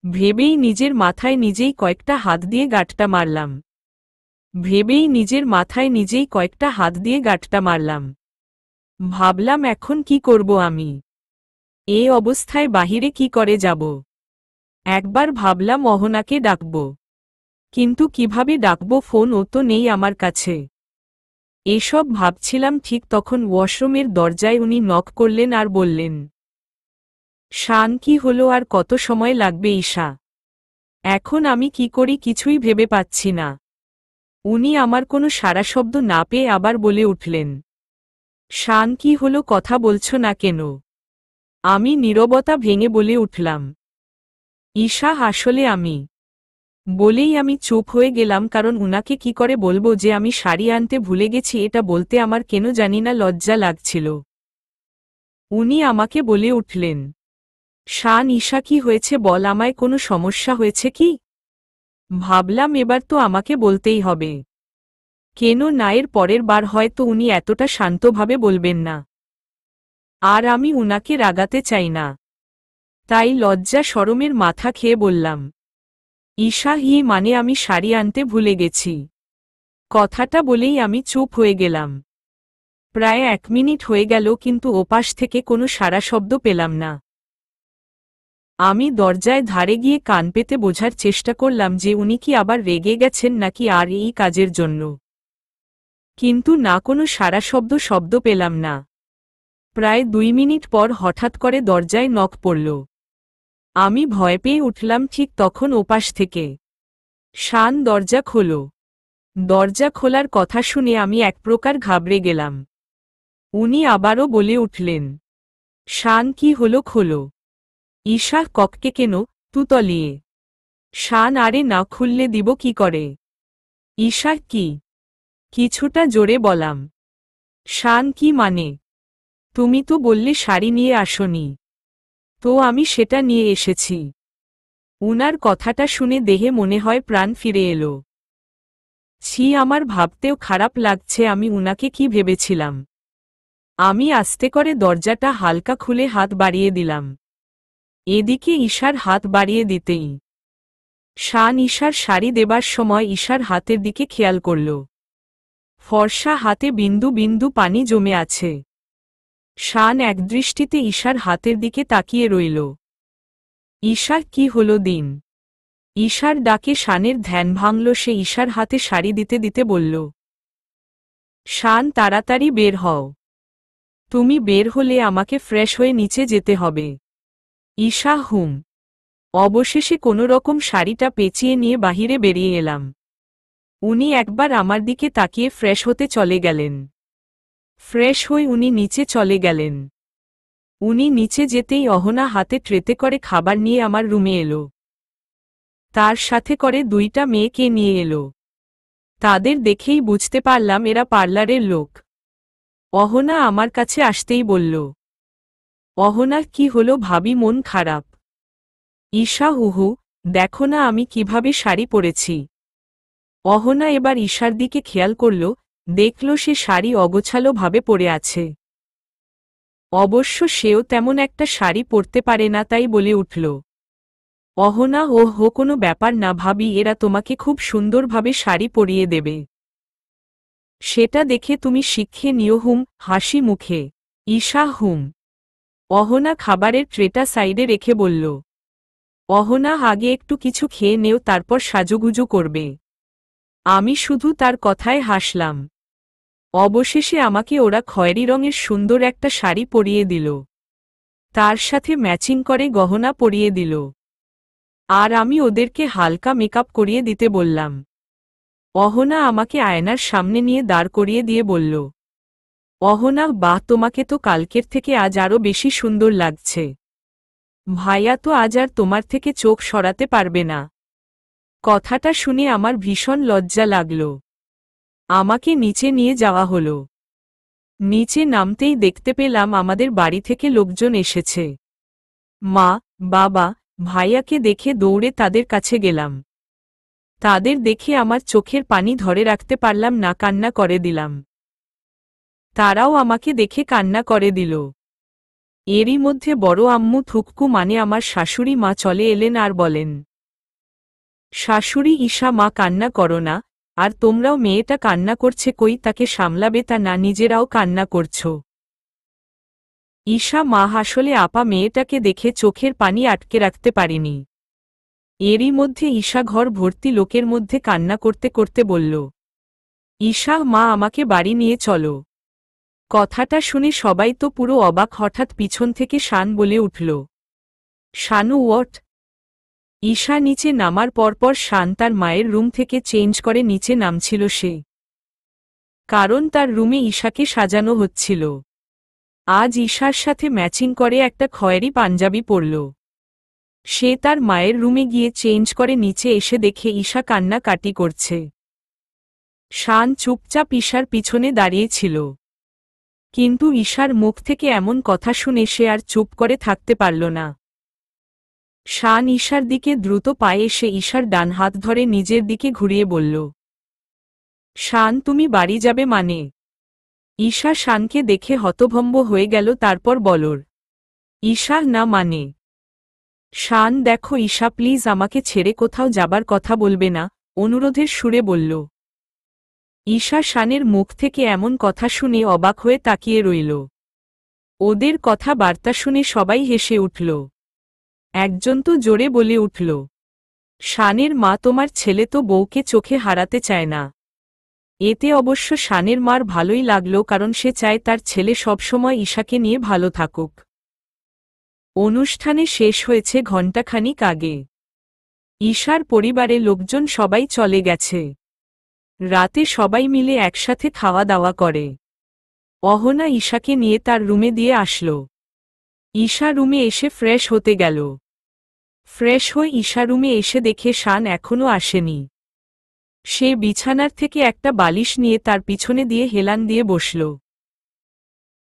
ভেবেই নিজের মাথায় নিজেই কয়েকটা হাত দিয়ে গাঁটটা মারলাম। ভাবলাম এখন কি করব আমি? এ অবস্থায় বাহিরে কি করে যাব? একবার ভাবলাম অহনাকে ডাকব। কিন্তু কিভাবে ডাকবো, ফোনও তো নেই আমার কাছে। এসব ভাবছিলাম, ঠিক তখন ওয়াশরুমের দরজায় উনি নক করলেন আর বললেন, শান, কি হলো আর কত সময় লাগবে ঈশা? এখন আমি কি করি কিছুই ভেবে পাচ্ছি না। উনি আমার কোনো সাড়া শব্দ না পেয়ে আবার বলে উঠলেন, শান, কি হলো, কথা বলছো না কেন? আমি নীরবতা ভেঙে বলে উঠলাম, ঈশা, আসলে আমি। বলেই আমি চুপ হয়ে গেলাম, কারণ উনাকে কি করে বলবো যে আমি শাড়ি আনতে ভুলে গেছি, এটা বলতে আমার কেন জানি না লজ্জা লাগছিল। উনি আমাকে বলে উঠলেন, শান, ঈশা, কি হয়েছে বল, আমায় কোনো সমস্যা হয়েছে কি? ভাবলাম এবার তো আমাকে বলতেই হবে। কেন না, এর পরের বার হয়তো উনি এতটা শান্তভাবে বলবেন না। আর আমি উনাকে রাগাতে চাই না। তাই লজ্জা শরমের মাথা খেয়ে বললাম, ঈশা, মানে আমি শাড়ি আনতে ভুলে গেছি। কথাটা বলেই আমি চুপ হয়ে গেলাম। প্রায় 1 মিনিট হয়ে গেল, কিন্তু ওপাশ থেকে কোনো সাড়া শব্দ পেলাম না। আমি দরজায় ধারে গিয়ে কান পেতে বোঝার চেষ্টা করলাম যে উনি কি আবার রেগে গেছেন নাকি আর এই কাজের জন্য। কিন্তু না, কোনো সাড়া শব্দ পেলাম না। প্রায় 2 মিনিট পর হঠাৎ করে দরজায় নক পড়ল। আমি ভয় পেয়ে উঠলাম। ঠিক তখন ওপাশ থেকে, শান, দরজা খোলো। দরজা খোলার কথা শুনে আমি এক প্রকার ঘাবড়ে গেলাম। উনি আবারও বলে উঠলেন, শান, কি হলো, খোলো। ঈশা, কককে কেন, তুতলিয়ে। শান, আরে না, খুললে দিব কি করে? ঈশা, কি? কিছুটা জোরে বলাম। শান, কি মানে? তুমি তো বললে শাড়ি নিয়ে আসনি। তো আমি সেটা নিয়ে এসেছি। উনার কথাটা শুনে দেহে মনে হয় প্রাণ ফিরে এলো। ছি, আমার ভাবতেও খারাপ লাগছে আমি উনাকে কি ভেবেছিলাম। আমি আস্তে করে দরজাটা হালকা খুলে হাত বাড়িয়ে দিলাম। এদিকে ঈশার হাত বাড়িয়ে দিতেই শান ঈশার শাড়ি দেবার সময় ঈশার হাতের দিকে খেয়াল করল। ফর্সা হাতে বিন্দু বিন্দু পানি জমে আছে। শান একদৃষ্টিতে ঈশার হাতের দিকে তাকিয়ে রইল। ঈশার কি হলো দিন? ঈশার ডাকে শানের ধ্যান ভাঙল। সে ঈশার হাতে শাড়ি দিতে দিতে বলল, শান, তাড়াতাড়ি বের হও। তুমি বের হলে আমাকে ফ্রেশ হয়ে নিচে যেতে হবে। ঈশা, হুম। অবশেষে কোনোরকম শাড়িটা পেঁচিয়ে নিয়ে বাহিরে বেরিয়ে এলাম। উনি একবার আমার দিকে তাকিয়ে ফ্রেশ হতে চলে গেলেন। ফ্রেশ হয়ে উনি নিচে চলে গেলেন। উনি নিচে যেতেই অহনা হাতে ট্রেতে করে খাবার নিয়ে আমার রুমে এলো। তার সাথে করে 2টা মেয়েকে নিয়ে এলো। তাদের দেখেই বুঝতে পারলাম এরা পার্লারের লোক। অহনা আমার কাছে আসতেই বলল, অহনা, কি হলো ভাবি, মন খারাপ? ঈশা, হুহু, দেখো না আমি কিভাবে শাড়ি পরেছি। অহনা এবার ঈশার দিকে খেয়াল করল, দেখল সে শাড়ি অগোছালো ভাবে পরে আছে। অবশ্য সেও তেমন একটা শাড়ি পরতে পারে না, তাই বলে উঠল, অহনা, ও হো, কোনো ব্যাপার না ভাবি, এরা তোমাকে খুব সুন্দরভাবে শাড়ি পরিয়ে দেবে। সেটা দেখে তুমি শিক্ষে নিও। হুম, হাসি মুখে। ঈশা, হুম। অহনা খাবারের ট্রেটা সাইডে রেখে বলল, অহনা, আগে একটু কিছু খেয়ে নেও, তারপর সাজুগুজু করবে। আমি শুধু তার কথায় হাসলাম। অবশেষে আমাকে ওরা খয়েরি রঙের সুন্দর একটা শাড়ি পরিয়ে দিল। তার সাথে ম্যাচিং করে গহনা পরিয়ে দিল। আর আমি ওদেরকে হালকা মেকআপ করিয়ে দিতে বললাম। অহনা আমাকে আয়নার সামনে নিয়ে দাঁড় করিয়ে দিয়ে বলল, অহনা, বাহ, তোমাকে তো কালকের থেকে আজ আরও বেশি সুন্দর লাগছে। ভাইয়া তো আজ আর তোমার থেকে চোখ সরাতে পারবে না। কথাটা শুনে আমার ভীষণ লজ্জা লাগল। আমাকে নিচে নিয়ে যাওয়া হলো। নিচে নামতেই দেখতে পেলাম আমাদের বাড়ি থেকে লোকজন এসেছে। মা, বাবা, ভাইয়াকে দেখে দৌড়ে তাদের কাছে গেলাম। তাদের দেখে আমার চোখের পানি ধরে রাখতে পারলাম না, কান্না করে দিলাম। তারাও আমাকে দেখে কান্না করে দিল। এরই মধ্যে বড় আম্মু থুককু, মানে আমার শাশুড়ি মা, চলে এলেন আর বলেন, শাশুড়ি, ঈশা, মা, কান্না করো না। আর তোমরাও, মেয়েটা কান্না করছে, কই তাকে সামলাবে তা না, নিজেরাও কান্না করছো। ঈশা, মা, আসলে আপা মেয়েটাকে দেখে চোখের পানি আটকে রাখতে পারিনি। এরই মধ্যে ঈশা ঘর ভর্তি লোকের মধ্যে কান্না করতে করতে বলল, ঈশা মা, আমাকে বাড়ি নিয়ে চলো। কথাটা শুনে সবাই তো পুরো অবাক। হঠাৎ পিছন থেকে শান বলে উঠল, শানু হোয়াট? ঈশা নিচে নামার পরপর শান তার মায়ের রুম থেকে চেঞ্জ করে নিচে নামছিল সে, কারণ তার রুমে ঈশাকে সাজানো হচ্ছিল। আজ ঈশার সাথে ম্যাচিং করে একটা খয়েরি পাঞ্জাবি পরল। সে তার মায়ের রুমে গিয়ে চেঞ্জ করে নিচে এসে দেখে ঈশা কান্নাকাটি করছে। শান চুপচাপ ঈশার পিছনে দাঁড়িয়েছিল, কিন্তু ঈশার মুখ থেকে এমন কথা শুনে সে আর চুপ করে থাকতে পারল না। শান ঈশার দিকে দ্রুত পায়ে এসে ঈশার ডান হাত ধরে নিজের দিকে ঘুরিয়ে বলল, শান তুমি বাড়ি যাবে মানে? ঈশা শানকে দেখে হতভম্ব হয়ে গেল, তারপর বলল, ঈশা না মানে? শান দেখো ঈশা, প্লিজ আমাকে ছেড়ে কোথাও যাবার কথা বলবে না, অনুরোধের সুরে বলল। ঈশা শানের মুখ থেকে এমন কথা শুনে অবাক হয়ে তাকিয়ে রইল। ওদের কথা বার্তা শুনে সবাই হেসে উঠল। একজন তো জোরে বলে উঠল, শানের মা, তোমার ছেলে তো বউকে চোখে হারাতে চায় না। এতে অবশ্য শানের মার ভালোই লাগল, কারণ সে চায় তার ছেলে সবসময় ঈশাকে নিয়ে ভালো থাকুক। অনুষ্ঠানে শেষ হয়েছে ঘণ্টাখানিক আগে। ঈশার পরিবারের লোকজন সবাই চলে গেছে। রাতে সবাই মিলে একসাথে খাওয়া দাওয়া করে। অহনা ঈশাকে নিয়ে তার রুমে দিয়ে আসল। ঈশা রুমে এসে ফ্রেশ হতে গেল। ফ্রেশ হয়ে ঈশা রুমে এসে দেখে শান এখনও আসেনি। সে বিছানার থেকে একটা বালিশ নিয়ে তার পিছনে দিয়ে হেলান দিয়ে বসল।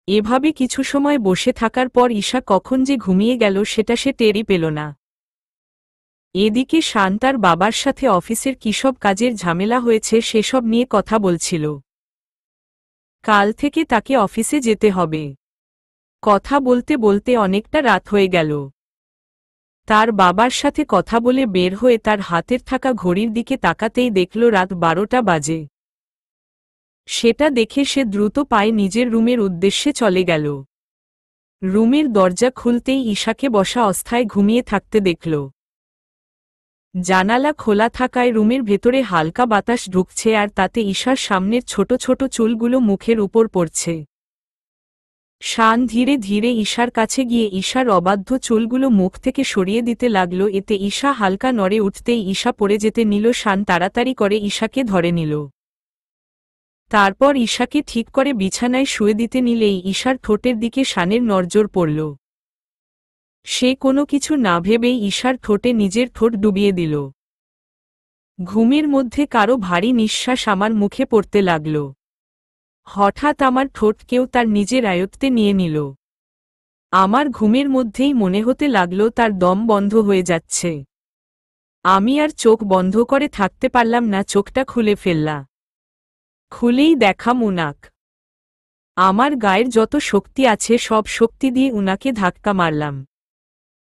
এভাবে কিছু সময় বসে থাকার পর ঈশা কখন যে ঘুমিয়ে গেল সেটা সে টেরই পেল না। এদিকে শান তার বাবার সাথে অফিসের কিসব কাজের ঝামেলা হয়েছে সেসব নিয়ে কথা বলছিল। কাল থেকে তাকে অফিসে যেতে হবে। কথা বলতে বলতে অনেকটা রাত হয়ে গেল। তার বাবার সাথে কথা বলে বের হয়ে তার হাতের থাকা ঘড়ির দিকে তাকাতেই দেখল রাত 12টা বাজে। সেটা দেখে সে দ্রুত পায়ে নিজের রুমের উদ্দেশ্যে চলে গেল। রুমের দরজা খুলতেই ঈশাকে বসা অবস্থায় ঘুমিয়ে থাকতে দেখল। জানালা খোলা থাকায় রুমের ভেতরে হালকা বাতাস ঢুকছে, আর তাতে ঈশার সামনের ছোট ছোট চুলগুলো মুখের উপর পড়ছে। শান ধীরে ধীরে ঈশার কাছে গিয়ে ঈশার অবাধ্য চুলগুলো মুখ থেকে সরিয়ে দিতে লাগল। এতে ঈশা হালকা নড়ে উঠতেই ঈশা পড়ে যেতে নিল। শান তাড়াতাড়ি করে ঈশাকে ধরে নিল। তারপর ঈশাকে ঠিক করে বিছানায় শুয়ে দিতে নিলেই ঈশার ঠোঁটের দিকে শানের নজর পড়ল। সে কোনো কিছু না ভেবেই ঈশার ঠোঁটে নিজের ঠোঁট ডুবিয়ে দিল। ঘুমের মধ্যে কারো ভারী নিঃশ্বাস আমার মুখে পড়তে লাগল। হঠাৎ আমার ঠোঁট কেউ তার নিজের আয়ত্তে নিয়ে নিল। আমার ঘুমের মধ্যেই মনে হতে লাগল তার দম বন্ধ হয়ে যাচ্ছে। আমি আর চোখ বন্ধ করে থাকতে পারলাম না, চোখটা খুলে ফেললা। খুলেই দেখা উনাক। আমার গায়ের যত শক্তি আছে সব শক্তি দিয়ে উনাকে ধাক্কা মারলাম।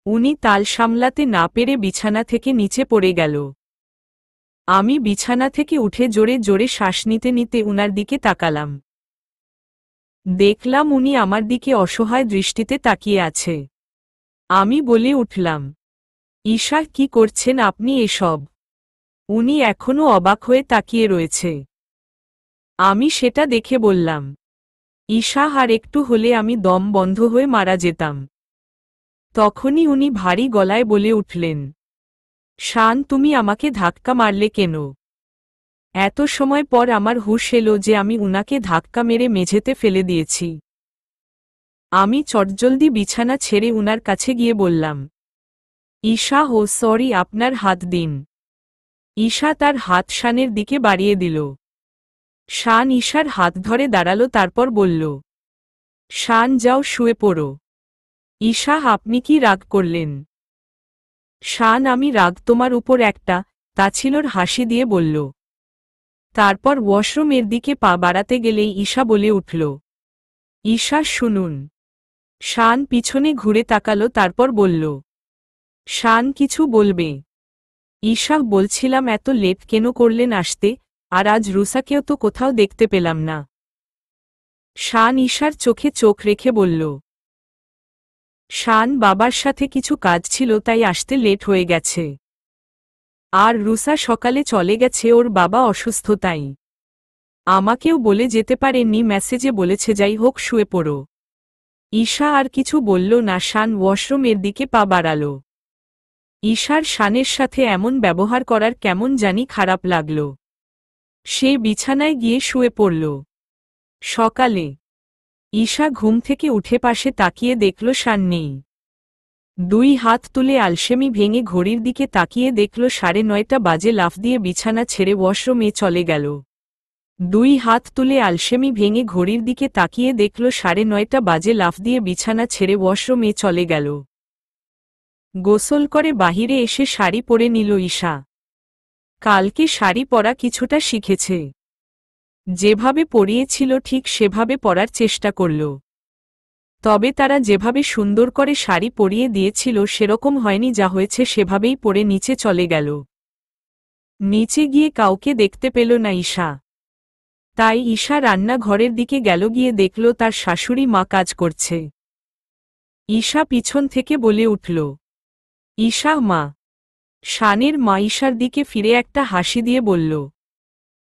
উনি তাল সামলাতে না পেরে বিছানা থেকে নিচে পড়ে গেল। আমি বিছানা থেকে উঠে জোরে জোরে শ্বাস নিতে নিতে উনার দিকে তাকালাম। দেখলাম উনি আমার দিকে অসহায় দৃষ্টিতে তাকিয়ে আছে। আমি বলে উঠলাম, ঈশা, কি করছেন আপনি এসব? উনি এখনও অবাক হয়ে তাকিয়ে রয়েছে। আমি সেটা দেখে বললাম, ঈশা, আর একটু হলে আমি দম বন্ধ হয়ে মারা যেতাম। তখনই উনি ভারী গলায় বলে উঠলেন, শান, তুমি আমাকে ধাক্কা মারলে কেন? এত সময় পর আমার হুঁশ এলো যে আমি উনাকে ধাক্কা মেরে মেঝেতে ফেলে দিয়েছি। আমি চটজলদি বিছানা ছেড়ে উনার কাছে গিয়ে বললাম, ঈশা, ও সরি, আপনার হাত দিন। ঈশা তার হাত শানের দিকে বাড়িয়ে দিল। শান ঈশার হাত ধরে দাঁড়ালো, তারপর বলল, শান, যাও শুয়ে পড়ো। ঈশা, আপনি কি রাগ করলেন? শান, আমি রাগ তোমার উপর একটা তাচ্ছিল্যের হাসি দিয়ে বলল। তারপর ওয়াশরুমের দিকে পা বাড়াতে গেলেই ঈশা বলে উঠল, ঈশা, শুনুন। শান পিছনে ঘুরে তাকালো, তারপর বলল, শান, কিছু বলবে? ঈশা, বলছিলাম এত লেট কেন করলেন আসতে, আর আজ রুসাকেও তো কোথাও দেখতে পেলাম না। শান ঈশার চোখে চোখ রেখে বলল, শান, বাবার সাথে কিছু কাজ ছিল তাই আসতে লেট হয়ে গেছে। আর রুসা সকালে চলে গেছে, ওর বাবা অসুস্থ, তাই আমাকেও বলে যেতে পারেননি, মেসেজে বলেছে যাই হোক শুয়ে পড়ো। ঈশা আর কিছু বলল না। শান ওয়াশরুমের দিকে পা বাড়াল। ঈশার শানের সাথে এমন ব্যবহার করার কেমন জানি খারাপ লাগল। সে বিছানায় গিয়ে শুয়ে পড়ল। সকালে ঈশা ঘুম থেকে উঠে পাশে তাকিয়ে দেখল শান নেই। 2 হাত তুলে আলসেমি ভেঙে ঘড়ির দিকে তাকিয়ে দেখল 9:30 বাজে। লাফ দিয়ে বিছানা ছেড়ে ওয়াশরুমে চলে গেল। 2 হাত তুলে আলসেমি ভেঙে ঘড়ির দিকে তাকিয়ে দেখল 9:30 বাজে। লাফ দিয়ে বিছানা ছেড়ে ওয়াশরুমে চলে গেল। গোসল করে বাহিরে এসে শাড়ি পরে নিল ঈশা। কালকে শাড়ি পরা কিছুটা শিখেছে। যেভাবে পরিয়েছিল ঠিক সেভাবে পরার চেষ্টা করল। তবে তারা যেভাবে সুন্দর করে শাড়ি পরিয়ে দিয়েছিল সেরকম হয়নি, যা হয়েছে সেভাবেই পরে নিচে চলে গেল। নিচে গিয়ে কাউকে দেখতে পেল না ঈশা। তাই ঈশা রান্নাঘরের দিকে গেল। গিয়ে দেখল তার শাশুড়ি মা কাজ করছে। ঈশা পিছন থেকে বলে উঠল, ঈশা মা। শানের মা ঈশার দিকে ফিরে একটা হাসি দিয়ে বলল,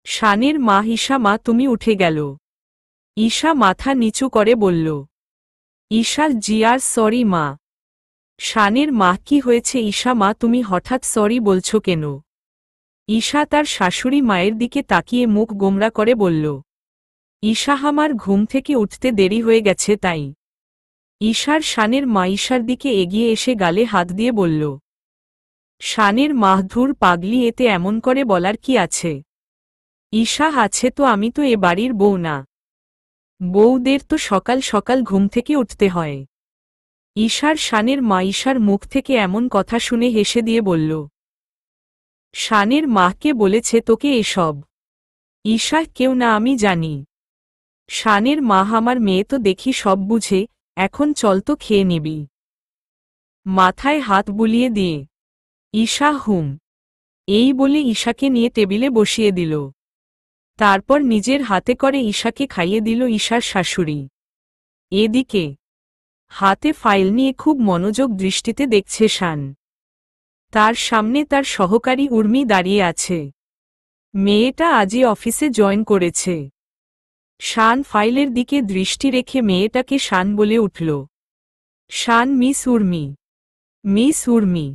শানের মা। ঈশা মা তুমি উঠে গেল। ঈশা মাথা নিচু করে বলল, ঈশা জি আর সরি মা। শানের মা কি হয়েছে ঈশা মা, তুমি হঠাৎ সরি বলছো কেন? ঈশা তার শাশুড়ি মায়ের দিকে তাকিয়ে মুখ গোমরা করে বলল, ঈশা আমার ঘুম থেকে উঠতে দেরি হয়ে গেছে তাই। ঈশার শানের মা ঈশার দিকে এগিয়ে এসে গালে হাত দিয়ে বলল, শানের মা ধুর পাগলি, এতে এমন করে বলার কি আছে? ঈশা আছে তো, আমি তো এ বাড়ির বউ না। বউদের তো সকাল সকাল ঘুম থেকে উঠতে হয়। ঈশার শানের মা ঈশার মুখ থেকে এমন কথা শুনে হেসে দিয়ে বলল, শানের মাকে বলেছে তোকে এসব? ঈশা কেউ না, আমি জানি। শানের মা আমার মেয়ে তো দেখি সব বুঝে, এখন চল তো খেয়ে নিবি। মাথায় হাত বুলিয়ে দিয়ে ঈশা এই বলে ঈশাকে নিয়ে টেবিলে বসিয়ে দিল। তারপর নিজের হাতে করে ঈশাকে খাইয়ে দিল ঈশার শাশুড়ি। এদিকে হাতে ফাইল নিয়ে খুব মনোযোগ দৃষ্টিতে দেখছে শান। তার সামনে তার সহকারী উর্মি দাঁড়িয়ে আছে। মেয়েটা আজই অফিসে জয়েন করেছে। শান ফাইলের দিকে দৃষ্টি রেখে মেয়েটাকে শান বলে উঠল, শান মিস উর্মি। মিস উর্মি।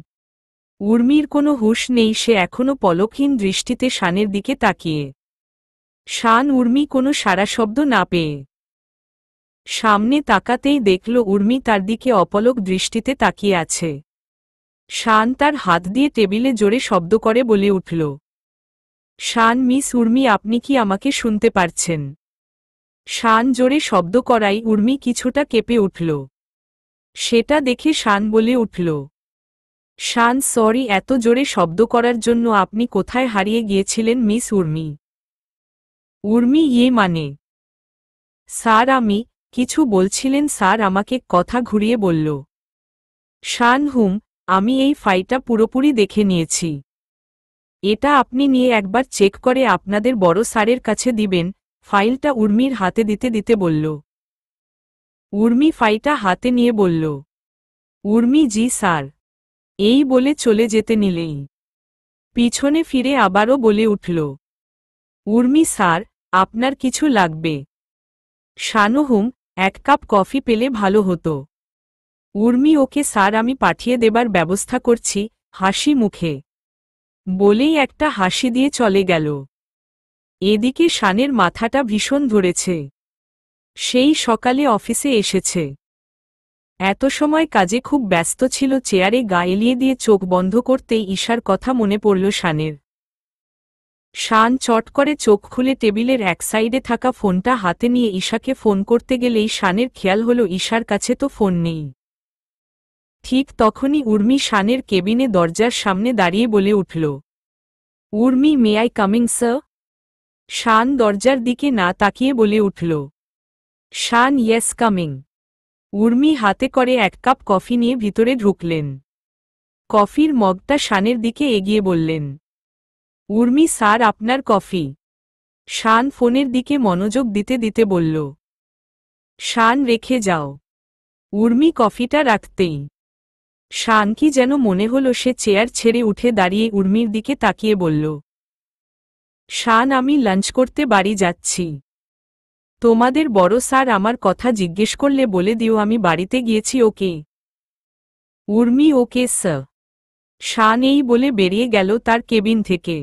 উর্মির কোনো হুঁশ নেই, সে এখনো পলকহীন দৃষ্টিতে শানের দিকে তাকিয়ে। শান উর্মি কোনো সারা শব্দ না পেয়ে সামনে তাকাতেই দেখল উর্মি তার দিকে অপলক দৃষ্টিতে তাকিয়ে আছে। শান তার হাত দিয়ে টেবিলে জোরে শব্দ করে বলে উঠল, শান মিস উর্মি আপনি কি আমাকে শুনতে পারছেন? শান জোরে শব্দ করাই উর্মি কিছুটা কেঁপে উঠল। সেটা দেখে শান বলে উঠল, শান সরি, এত জোরে শব্দ করার জন্য আপনি কোথায় হারিয়ে গিয়েছিলেন মিস উর্মি? উর্মি মানে? স্যার আমি কিছু বলছিলেন স্যার, আমাকে কথা ঘুরিয়ে বলল। শান আমি এই ফাইলটা পুরোপুরি দেখে নিয়েছি। এটা আপনি নিয়ে একবার চেক করে আপনাদের বড় স্যারের কাছে দিবেন। ফাইলটা উর্মির হাতে দিতে দিতে বলল। উর্মি ফাইলটা হাতে নিয়ে বলল, উর্মি জি স্যার। এই বলে চলে যেতে নিলেই পিছনে ফিরে আবারও বলে উঠল, উর্মি স্যার আপনার কিছু লাগবে? শানু 1 কাপ কফি পেলে ভালো হতো। উর্মি ওকে স্যার, আমি পাঠিয়ে দেবার ব্যবস্থা করছি, হাসি মুখে বলেই একটা হাসি দিয়ে চলে গেল। এদিকে শানের মাথাটা ভীষণ ধরেছে। সেই সকালে অফিসে এসেছে। এত সময় কাজে খুব ব্যস্ত ছিল। চেয়ারে গা এলিয়ে দিয়ে চোখ বন্ধ করতেই ঈশার কথা মনে পড়ল শানের। শান চট করে চোখ খুলে টেবিলের এক সাইডে থাকা ফোনটা হাতে নিয়ে ঈশাকে ফোন করতে গেলেই শানের খেয়াল হল ঈশার কাছে তো ফোন নেই। ঠিক তখনই উর্মি শানের কেবিনে দরজার সামনে দাঁড়িয়ে বলে উঠল, Urmi may I coming sir? Shan দরজার দিকে না তাকিয়ে বলে উঠল, শান ইয়েস কামিং। উর্মি হাতে করে 1 কাপ কফি নিয়ে ভিতরে ঢুকলেন। কফির মগটা শানের দিকে এগিয়ে বললেন, উর্মি স্যার আপনার কফি। শান ফোনের দিকে মনোযোগ দিতে দিতে বলল, শান রেখে যাও। উর্মি কফিটা রাখতেই শান কি যেন মনে হলো, সে চেয়ার ছেড়ে উঠে দাঁড়িয়ে উর্মির দিকে তাকিয়ে বলল, শান, আমি লাঞ্চ করতে বাড়ি যাচ্ছি। তোমাদের বড় স্যার আমার কথা জিজ্ঞেস করলে বলে দিও আমি বাড়িতে গিয়েছি। ওকে? Urmi, okay sir. শান এই বলে বেরিয়ে গেল তার কেবিন থেকে।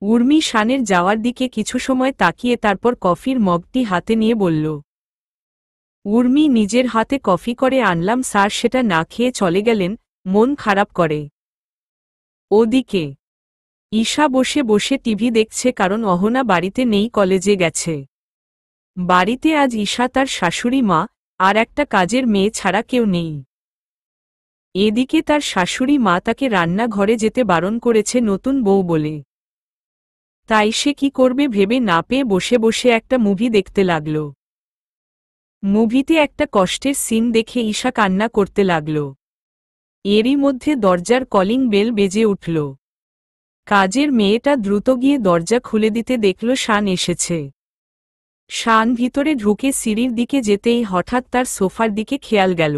উর্মি শানের যাওয়ার দিকে কিছু সময় তাকিয়ে তারপর কফির মগটি হাতে নিয়ে বলল, উর্মি, নিজের হাতে কফি করে আনলাম স্যার, সেটা না খেয়ে চলে গেলেন, মন খারাপ করে। ওদিকে ঈশা বসে বসে টিভি দেখছে, কারণ অহনা বাড়িতে নেই, কলেজে গেছে। বাড়িতে আজ ঈশা, তার শাশুড়ি মা আর একটা কাজের মেয়ে ছাড়া কেউ নেই। এদিকে তার শাশুড়ি মা তাকে রান্নাঘরে যেতে বারণ করেছে নতুন বউ বলে। তাই সে কি করবে ভেবে না পেয়ে বসে বসে একটা মুভি দেখতে লাগল। মুভিতে একটা কষ্টের সিন দেখে ঈশা কান্না করতে লাগল। এরই মধ্যে দরজার কলিং বেল বেজে উঠল। কাজের মেয়েটা দ্রুত গিয়ে দরজা খুলে দিতে দেখল শান এসেছে। শান ভিতরে ঢুকে সিঁড়ির দিকে যেতেই হঠাৎ তার সোফার দিকে খেয়াল গেল।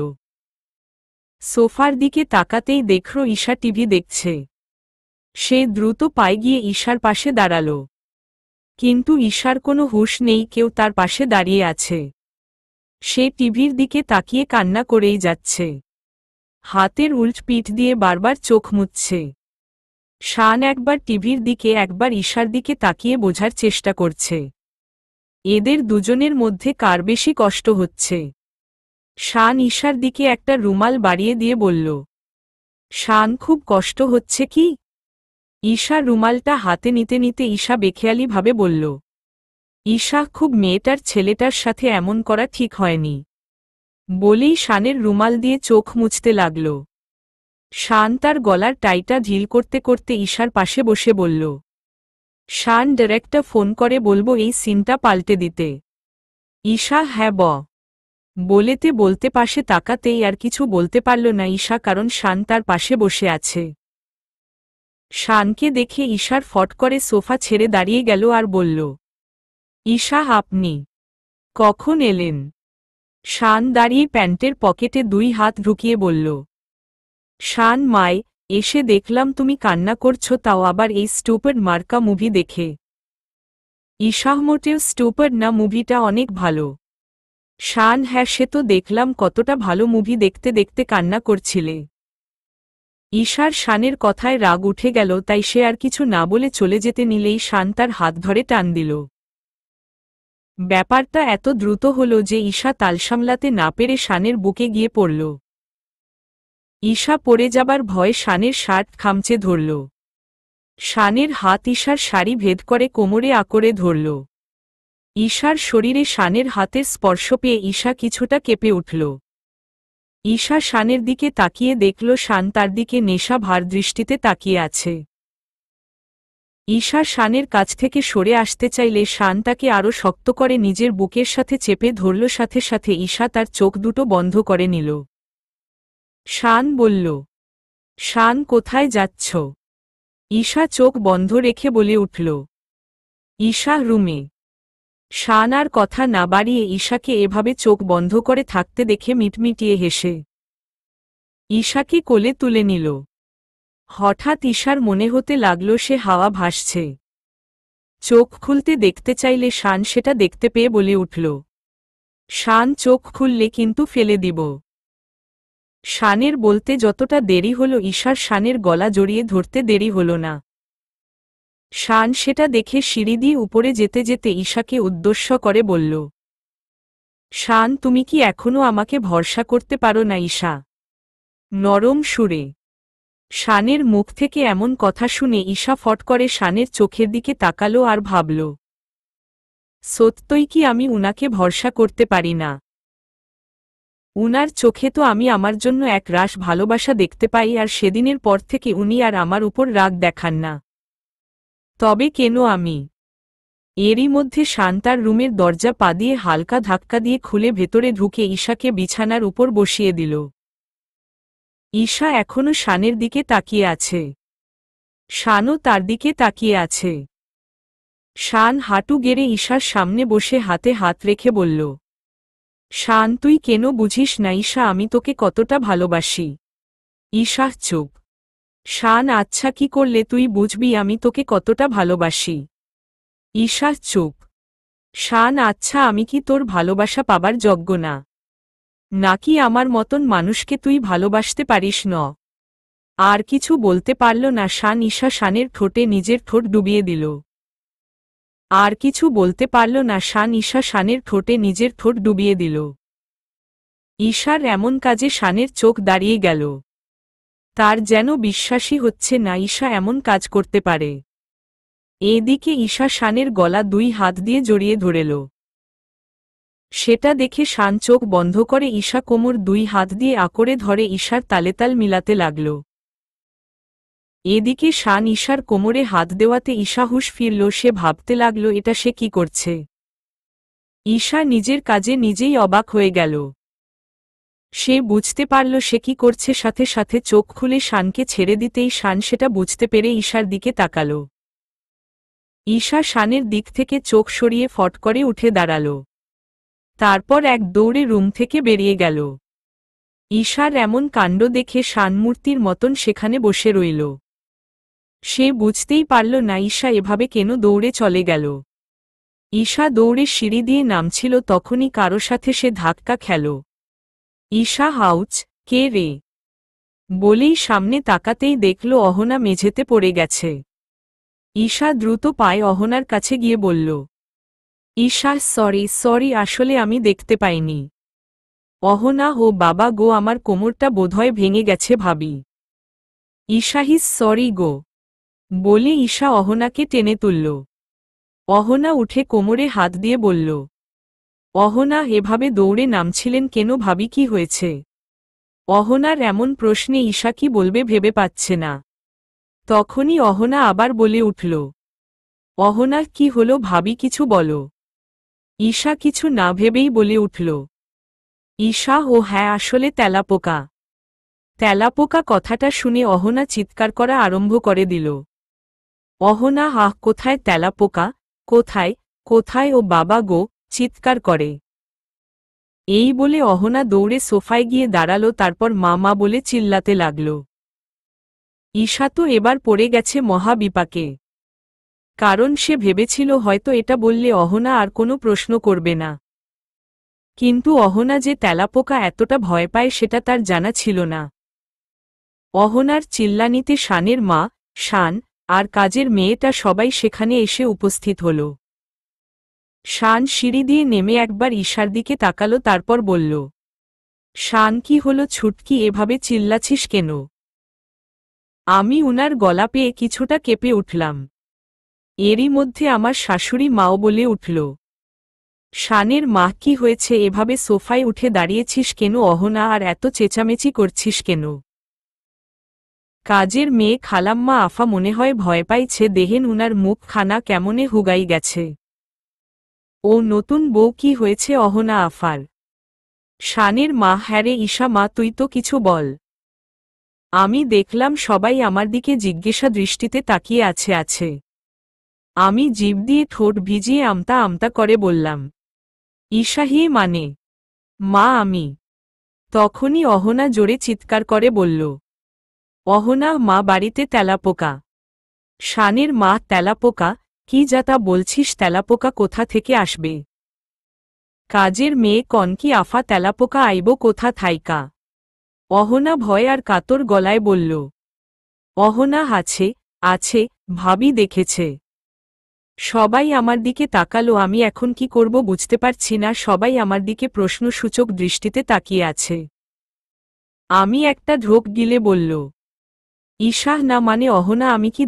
সোফার দিকে তাকাতেই দেখল ঈশা টিভি দেখছে। সে দ্রুত পায়ে গিয়ে ঈশার পাশে দাঁড়াল। কিন্তু ঈশার কোনো হুঁশ নেই, কেউ তার পাশে দাঁড়িয়ে আছে। সে টিভির দিকে তাকিয়ে কান্না করেই যাচ্ছে। হাতের উল্ট পিঠ দিয়ে বারবার চোখ মুছছে। শান একবার টিভির দিকে একবার ঈশার দিকে তাকিয়ে বোঝার চেষ্টা করছে এদের দুজনের মধ্যে কার বেশি কষ্ট হচ্ছে। শান ঈশার দিকে একটা রুমাল বাড়িয়ে দিয়ে বলল, শান, খুব কষ্ট হচ্ছে কি? ঈশা রুমালটা হাতে নিতে নিতে ঈশা বেখেয়ালিভাবে বলল, ঈশা, খুব, মেয়েটার ছেলেটার সাথে এমন করা ঠিক হয়নি। বলেই শানের রুমাল দিয়ে চোখ মুছতে লাগল। শান তার গলার টাইটা ঢিল করতে করতে ঈশার পাশে বসে বলল, শান, ডাইরেক্টর ফোন করে বলবো এই সিনটা পাল্টে দিতে। ঈশা হ্যাঁ বলেতে বলতে পাশে তাকাতেই আর কিছু বলতে পারল না ঈশা, কারণ শান তার পাশে বসে আছে। শানকে দেখে ঈশার ফট করে সোফা ছেড়ে দাঁড়িয়ে গেল আর বলল, ঈশা, আপনি কখন এলেন? শান দাঁড়িয়ে প্যান্টের পকেটে দুই হাত ঢুকিয়ে বলল, শান, মায়, এসে দেখলাম তুমি কান্না করছো, তাও আবার এই স্টুপিড মার্কা মুভি দেখে। ঈশা মোটেও স্টুপিড না, মুভিটা অনেক ভালো। শান হ্যাঁ, সে তো দেখলাম, কতটা ভালো মুভি, দেখতে দেখতে কান্না করছিলে। ঈশার শানের কথায় রাগ উঠে গেল, তাই সে আর কিছু না বলে চলে যেতে নিলেই শান তার হাত ধরে টান দিল। ব্যাপারটা এত দ্রুত হল যে ঈশা তাল সামলাতে না পেরে শানের বুকে গিয়ে পড়ল। ঈশা পড়ে যাবার ভয়ে শানের শার্ট খামচে ধরল। শানের হাত ঈশার শাড়ি ভেদ করে কোমরে আঁকড়ে ধরল। ঈশার শরীরে শানের হাতের স্পর্শ পেয়ে ঈশা কিছুটা কেঁপে উঠল। ঈশা শানের দিকে তাকিয়ে দেখল শান তার দিকে নেশা ভার দৃষ্টিতে তাকিয়ে আছে। ঈশা শানের কাছ থেকে সরে আসতে চাইলে শান তাকে আরও শক্ত করে নিজের বুকের সাথে চেপে ধরল, সাথে সাথে ঈশা তার চোখ দুটো বন্ধ করে নিল। শান বলল, শান, কোথায় যাচ্ছ? ঈশা চোখ বন্ধ রেখে বলে উঠল, ঈশা, রুমে। শান আর কথা না বাড়িয়ে ঈশাকে এভাবে চোখ বন্ধ করে থাকতে দেখে মিটমিটিয়ে হেসে ঈশাকে কোলে তুলে নিল। হঠাৎ ঈশার মনে হতে লাগল সে হাওয়া ভাসছে। চোখ খুলতে দেখতে চাইলে শান সেটা দেখতে পেয়ে বলে উঠল, শান, চোখ খুললে কিন্তু ফেলে দিব। শানের বলতে যতটা দেরি হল, ঈশার শানের গলা জড়িয়ে ধরতে দেরি হল না। শান সেটা দেখে সিঁড়ি দিয়ে উপরে যেতে যেতে ঈশাকে উদ্দেশ্য করে বলল, শান, তুমি কি এখনো আমাকে ভরসা করতে পারো না? ঈশা নরম সুরে। শানের মুখ থেকে এমন কথা শুনে ঈশা ফট করে শানের চোখের দিকে তাকালো আর ভাবল, সত্যই কি আমি উনাকে ভরসা করতে পারি না? উনার চোখে তো আমি আমার জন্য এক রাশ ভালোবাসা দেখতে পাই, আর সেদিনের পর থেকে উনি আর আমার উপর রাগ দেখান না। তবে কেন আমি? এরই মধ্যে শান তার রুমের দরজা পা দিয়ে হালকা ধাক্কা দিয়ে খুলে ভেতরে ঢুকে ঈশাকে বিছানার উপর বসিয়ে দিল। ঈশা এখনো শানের দিকে তাকিয়ে আছে। শানও তার দিকে তাকিয়ে আছে। শান হাঁটু গেড়ে ঈশার সামনে বসে হাতে হাত রেখে বলল, শান, তুই কেন বুঝিস না ঈশা, আমি তোকে কতটা ভালোবাসি। ঈশা চুপ। শান আচ্ছা কি করলে তুই বুঝবি আমি তোকে কতটা ভালোবাসি? ঈশা চুপ। শান আচ্ছা আমি কি তোর ভালোবাসা পাবার যোগ্য না? নাকি আমার মতন মানুষকে তুই ভালোবাসতে পারিস ন? আর কিছু বলতে পারল না শান। ঈশা শানের ঠোঁটে নিজের ঠোঁট ডুবিয়ে দিল। আর কিছু বলতে পারল না শান। ঈশা শানের ঠোঁটে নিজের ঠোঁট ডুবিয়ে দিল। ঈশার এমন কাজে শানের চোখ দাঁড়িয়ে গেল। তার যেন বিশ্বাসই হচ্ছে না ঈশা এমন কাজ করতে পারে। এদিকে ঈশা শানের গলা 2 হাত দিয়ে জড়িয়ে ধরেল। সেটা দেখে শান চোখ বন্ধ করে ঈশা কোমর 2 হাত দিয়ে আঁকড়ে ধরে ঈশার তালে তাল মিলাতে লাগল। এদিকে শান ঈশার কোমরে হাত দেওয়াতে ঈশা হুঁশ ফিরল। সে ভাবতে লাগল এটা সে কি করছে। ঈশা নিজের কাজে নিজেই অবাক হয়ে গেল। সে বুঝতে পারল সে কি করছে। সাথে সাথে চোখ খুলে শানকে ছেড়ে দিতেই শান সেটা বুঝতে পেরে ঈশার দিকে তাকাল। ঈশা শানের দিক থেকে চোখ সরিয়ে ফট করে উঠে দাঁড়াল। তারপর এক দৌড়ে রুম থেকে বেরিয়ে গেল। ঈশার এমন কাণ্ড দেখে শান মূর্তির মতন সেখানে বসে রইল। সে বুঝতেই পারল না ঈশা এভাবে কেন দৌড়ে চলে গেল। ঈশা দৌড়ে সিঁড়ি দিয়ে নামছিল তখনই কারো সাথে সে ধাক্কা খেল। ঈশা হাউচ, কে রে বলেই সামনে তাকাতেই দেখল অহনা মেঝেতে পড়ে গেছে। ঈশা দ্রুত পায়ে অহনার কাছে গিয়ে বলল, ঈশা সরি আসলে আমি দেখতে পাইনি। অহনা ও বাবা গো আমার কোমরটা বোধহয় ভেঙে গেছে ভাবি। ঈশা হিস সরি গো বলে ঈশা অহনাকে টেনে তুলল। অহনা উঠে কোমরে হাত দিয়ে বলল, অহনা এভাবে দৌড়ে নামছিলেন কেন ভাবি কি হয়েছে? অহনার এমন প্রশ্নে ঈশা কি বলবে ভেবে পাচ্ছে না। তখনই অহনা আবার বলে উঠল, অহনা কি হলো ভাবি কিছু বলো। ঈশা কিছু না ভেবেই বলে উঠল, ঈশা ও হ্যাঁ আসলে তেলাপোকা। তেলাপোকা কথাটা শুনে অহনা চিৎকার করা আরম্ভ করে দিল। অহনা আহ কোথায় তেলাপোকা, কোথায় কোথায় ও বাবা গো চিৎকার করে। এই বলে অহনা দৌড়ে সোফায় গিয়ে দাঁড়ালো। তারপর মা মা বলে চিল্লাতে লাগল। ঈশা তো এবার পড়ে গেছে মহা বিপাকে। কারণ সে ভেবেছিল হয়তো এটা বললে অহনা আর কোনো প্রশ্ন করবে না। কিন্তু অহনা যে তেলাপোকা এতটা ভয় পায় সেটা তার জানা ছিল না। অহনার চিল্লানিতে শানের মা, শান, আর কাজের মেয়েটা সবাই সেখানে এসে উপস্থিত হল। শান সিঁড়ি দিয়ে নেমে একবার ঈশার দিকে তাকালো তারপর বলল, শান কি হলো ছুটকি এভাবে চিল্লাছিস কেন? আমি উনার গলা পেয়ে কিছুটা কেঁপে উঠলাম। এরই মধ্যে আমার শাশুড়ি মাও বলে উঠল, শানের মা কি হয়েছে এভাবে সোফায় উঠে দাঁড়িয়েছিস কেন অহনা আর এত চেঁচামেচি করছিস কেন? কাজের মেয়ে খালাম্মা আফা মনে হয় ভয় পাইছে দেহেন উনার মুখ খানা কেমনে হুগাই গেছে। ও নতুন বউ কি হয়েছে অহনা আফার? শানের মা হ্যারে ঈশা মা তুই তো কিছু বল। আমি দেখলাম সবাই আমার দিকে জিজ্ঞাসা দৃষ্টিতে তাকিয়ে আছে। আমি জিভ দিয়ে ঠোঁট ভিজিয়ে আমতা আমতা করে বললাম, ঈশা হি মানে মা আমি। তখনই অহনা জোরে চিৎকার করে বলল, অহনা মা বাড়িতে তেলাপোকা। শানের মা তেলাপোকা কি যা তা বলছিস? তেলাপোকা কোথা থেকে আসবে? কাজের মেয়ে কন কি আফা তেলাপোকা আইব কোথা থাইকা? অহনা ভয় আর কাতর গলায় বলল, অহনা আছে ভাবি দেখেছে। সবাই আমার দিকে তাকালো। আমি এখন কি করব বুঝতে পারছি না। সবাই আমার দিকে প্রশ্নসূচক দৃষ্টিতে তাকিয়ে আছে। আমি একটা ঢোক গিলে বলল, ঈশা না মানে অহনা আমি কি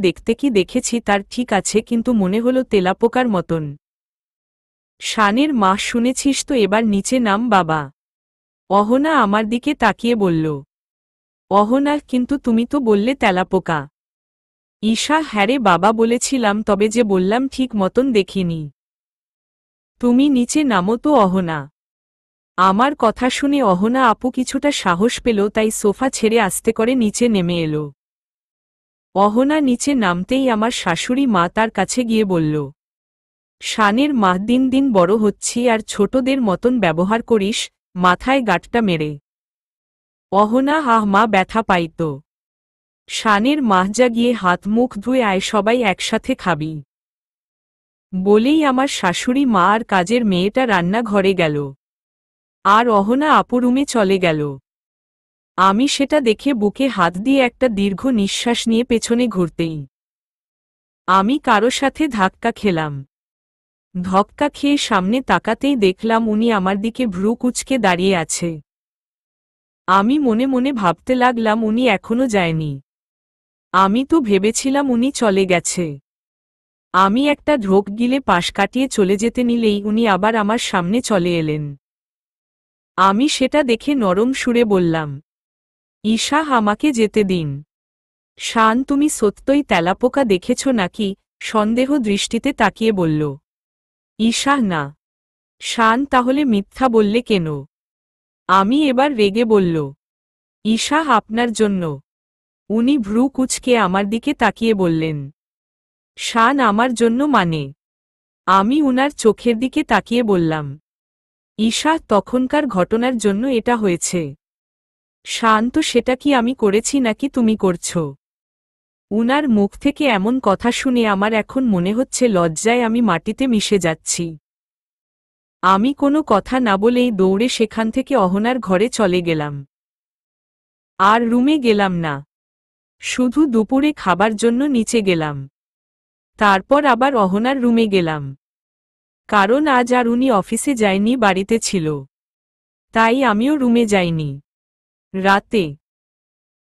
দেখেছি তার ঠিক আছে কিন্তু মনে হলো তেলাপোকার মতন। শানের মা শুনেছিস তো এবার নিচে নাম বাবা। অহনা আমার দিকে তাকিয়ে বলল, অহনা কিন্তু তুমি তো বললে তেলাপোকা। ঈশা হ্যারে বাবা বলেছিলাম তবে যে বললাম ঠিক মতন দেখিনি। তুমি নিচে নামো তো অহনা। আমার কথা শুনে অহনা আপু কিছুটা সাহস পেল তাই সোফা ছেড়ে আস্তে করে নিচে নেমে এলো। অহনা নিচে নামতেই আমার শাশুড়ি মা তার কাছে গিয়ে বলল, শানের মা দিন দিন বড় হচ্ছি আর ছোটদের মতন ব্যবহার করিস মাথায় গাঁটটা মেরে। অহনা মা ব্যথা পাইত। শানের মাহজা গিয়ে হাত মুখ ধুয়ে আয় সবাই একসাথে খাবি বলেই আমার শাশুড়ি মা আর কাজের মেয়েটা রান্নাঘরে গেল। আর অহনা আপু রুমে চলে গেল। আমি সেটা দেখে বুকে হাত দিয়ে একটা দীর্ঘ নিঃশ্বাস নিয়ে পেছনে ঘুরতেই আমি কারো সাথে ধাক্কা খেলাম। ধক্কা খেয়ে সামনে তাকাতেই দেখলাম উনি আমার দিকে ভ্রু কুঁচকে দাঁড়িয়ে আছে। আমি মনে মনে ভাবতে লাগলাম উনি এখনো যায়নি। আমি তো ভেবেছিলাম উনি চলে গেছে। আমি একটা ঢোক গিলে পাশ কাটিয়ে চলে যেতে নিলেই উনি আবার আমার সামনে চলে এলেন। আমি সেটা দেখে নরম সুরে বললাম, ঈশা আমাকে যেতে দিন। শান তুমি সত্যই তেলাপোকা দেখেছ নাকি? সন্দেহ দৃষ্টিতে তাকিয়ে বলল। ঈশা না। শান তাহলে মিথ্যা বললে কেন? আমি এবার রেগে বলল, ঈশা আপনার জন্য। উনি ভ্রু কুঁচকে আমার দিকে তাকিয়ে বললেন, শান আমার জন্য মানে? আমি উনার চোখের দিকে তাকিয়ে বললাম, ঈশা তখনকার ঘটনার জন্য এটা হয়েছে। শান তো সেটা কি আমি করেছি নাকি তুমি করছো? উনার মুখ থেকে এমন কথা শুনে আমার এখন মনে হচ্ছে লজ্জায় আমি মাটিতে মিশে যাচ্ছি। আমি কোনো কথা না বলেই দৌড়ে সেখান থেকে অহনার ঘরে চলে গেলাম। আর রুমে গেলাম না। শুধু দুপুরে খাবার জন্য নিচে গেলাম। তারপর আবার অহনার রুমে গেলাম। কারণ আজ আর উনি অফিসে যায়নি, বাড়িতে ছিল। তাই আমিও রুমে যাইনি।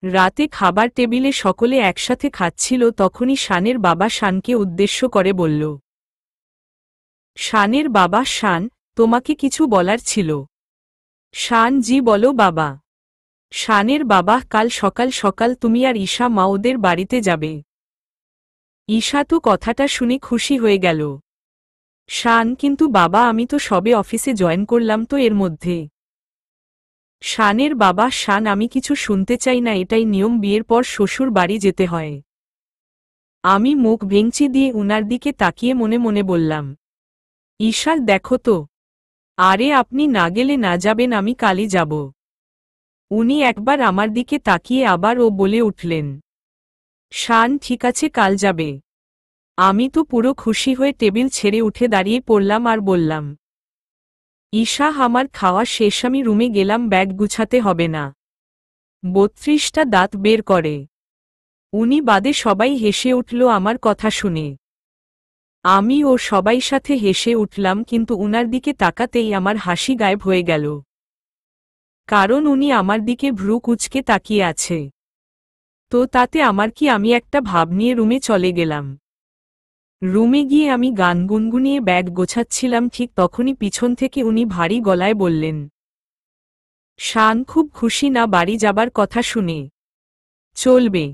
রাতে খাবার টেবিলে সকলে একসাথে খাচ্ছিল, তখনই শানের বাবা শানকে উদ্দেশ্য করে বলল, শানের বাবা শান, তোমাকে কিছু বলার ছিল। শান জি বলো বাবা। শানের বাবা কাল সকাল সকাল তুমি আর ঈশা মা ওদের বাড়িতে যাবে। ঈশা তো কথাটা শুনে খুশি হয়ে গেল। শান কিন্তু বাবা আমি তো সবে অফিসে জয়েন করলাম তো এর মধ্যে। শানের বাবা শান আমি কিছু শুনতে চাই না, এটাই নিয়ম, বিয়ের পর শ্বশুর বাড়ি যেতে হয়। আমি মুখ ভেঙচি দিয়ে উনার দিকে তাকিয়ে মনে মনে বললাম, ঈশা দেখো তো। আরে আপনি না গেলে না যাবেন, আমি কালই যাব। উনি একবার আমার দিকে তাকিয়ে আবার ও বলে উঠলেন, শান ঠিক আছে কাল যাবে। আমি তো পুরো খুশি হয়ে টেবিল ছেড়ে উঠে দাঁড়িয়ে পড়লাম আর বললাম, ঈশা আমার খাওয়া শেষ, আমি রুমে গেলাম, ব্যাগ গুছাতে হবে না। 32টা দাঁত বের করে উনি বাদে সবাই হেসে উঠল আমার কথা শুনে। আমি ও সবাই সাথে হেসে উঠলাম, কিন্তু উনার দিকে তাকাতেই আমার হাসি গায়েব হয়ে গেল। কারণ উনি আমার দিকে ভ্রু কুঁচকে তাকিয়ে আছে। তো তাতে আমার কি? আমি একটা ভাব নিয়ে রুমে চলে গেলাম। রুমে গিয়ে আমি গান গুনগুনিয়ে ব্যাগ গোছাচ্ছিলাম, ঠিক তখনই পিছন থেকে উনি ভারী গলায় বললেন, শান খুব খুশি না বাড়ি যাবার কথা শুনে? চলবে।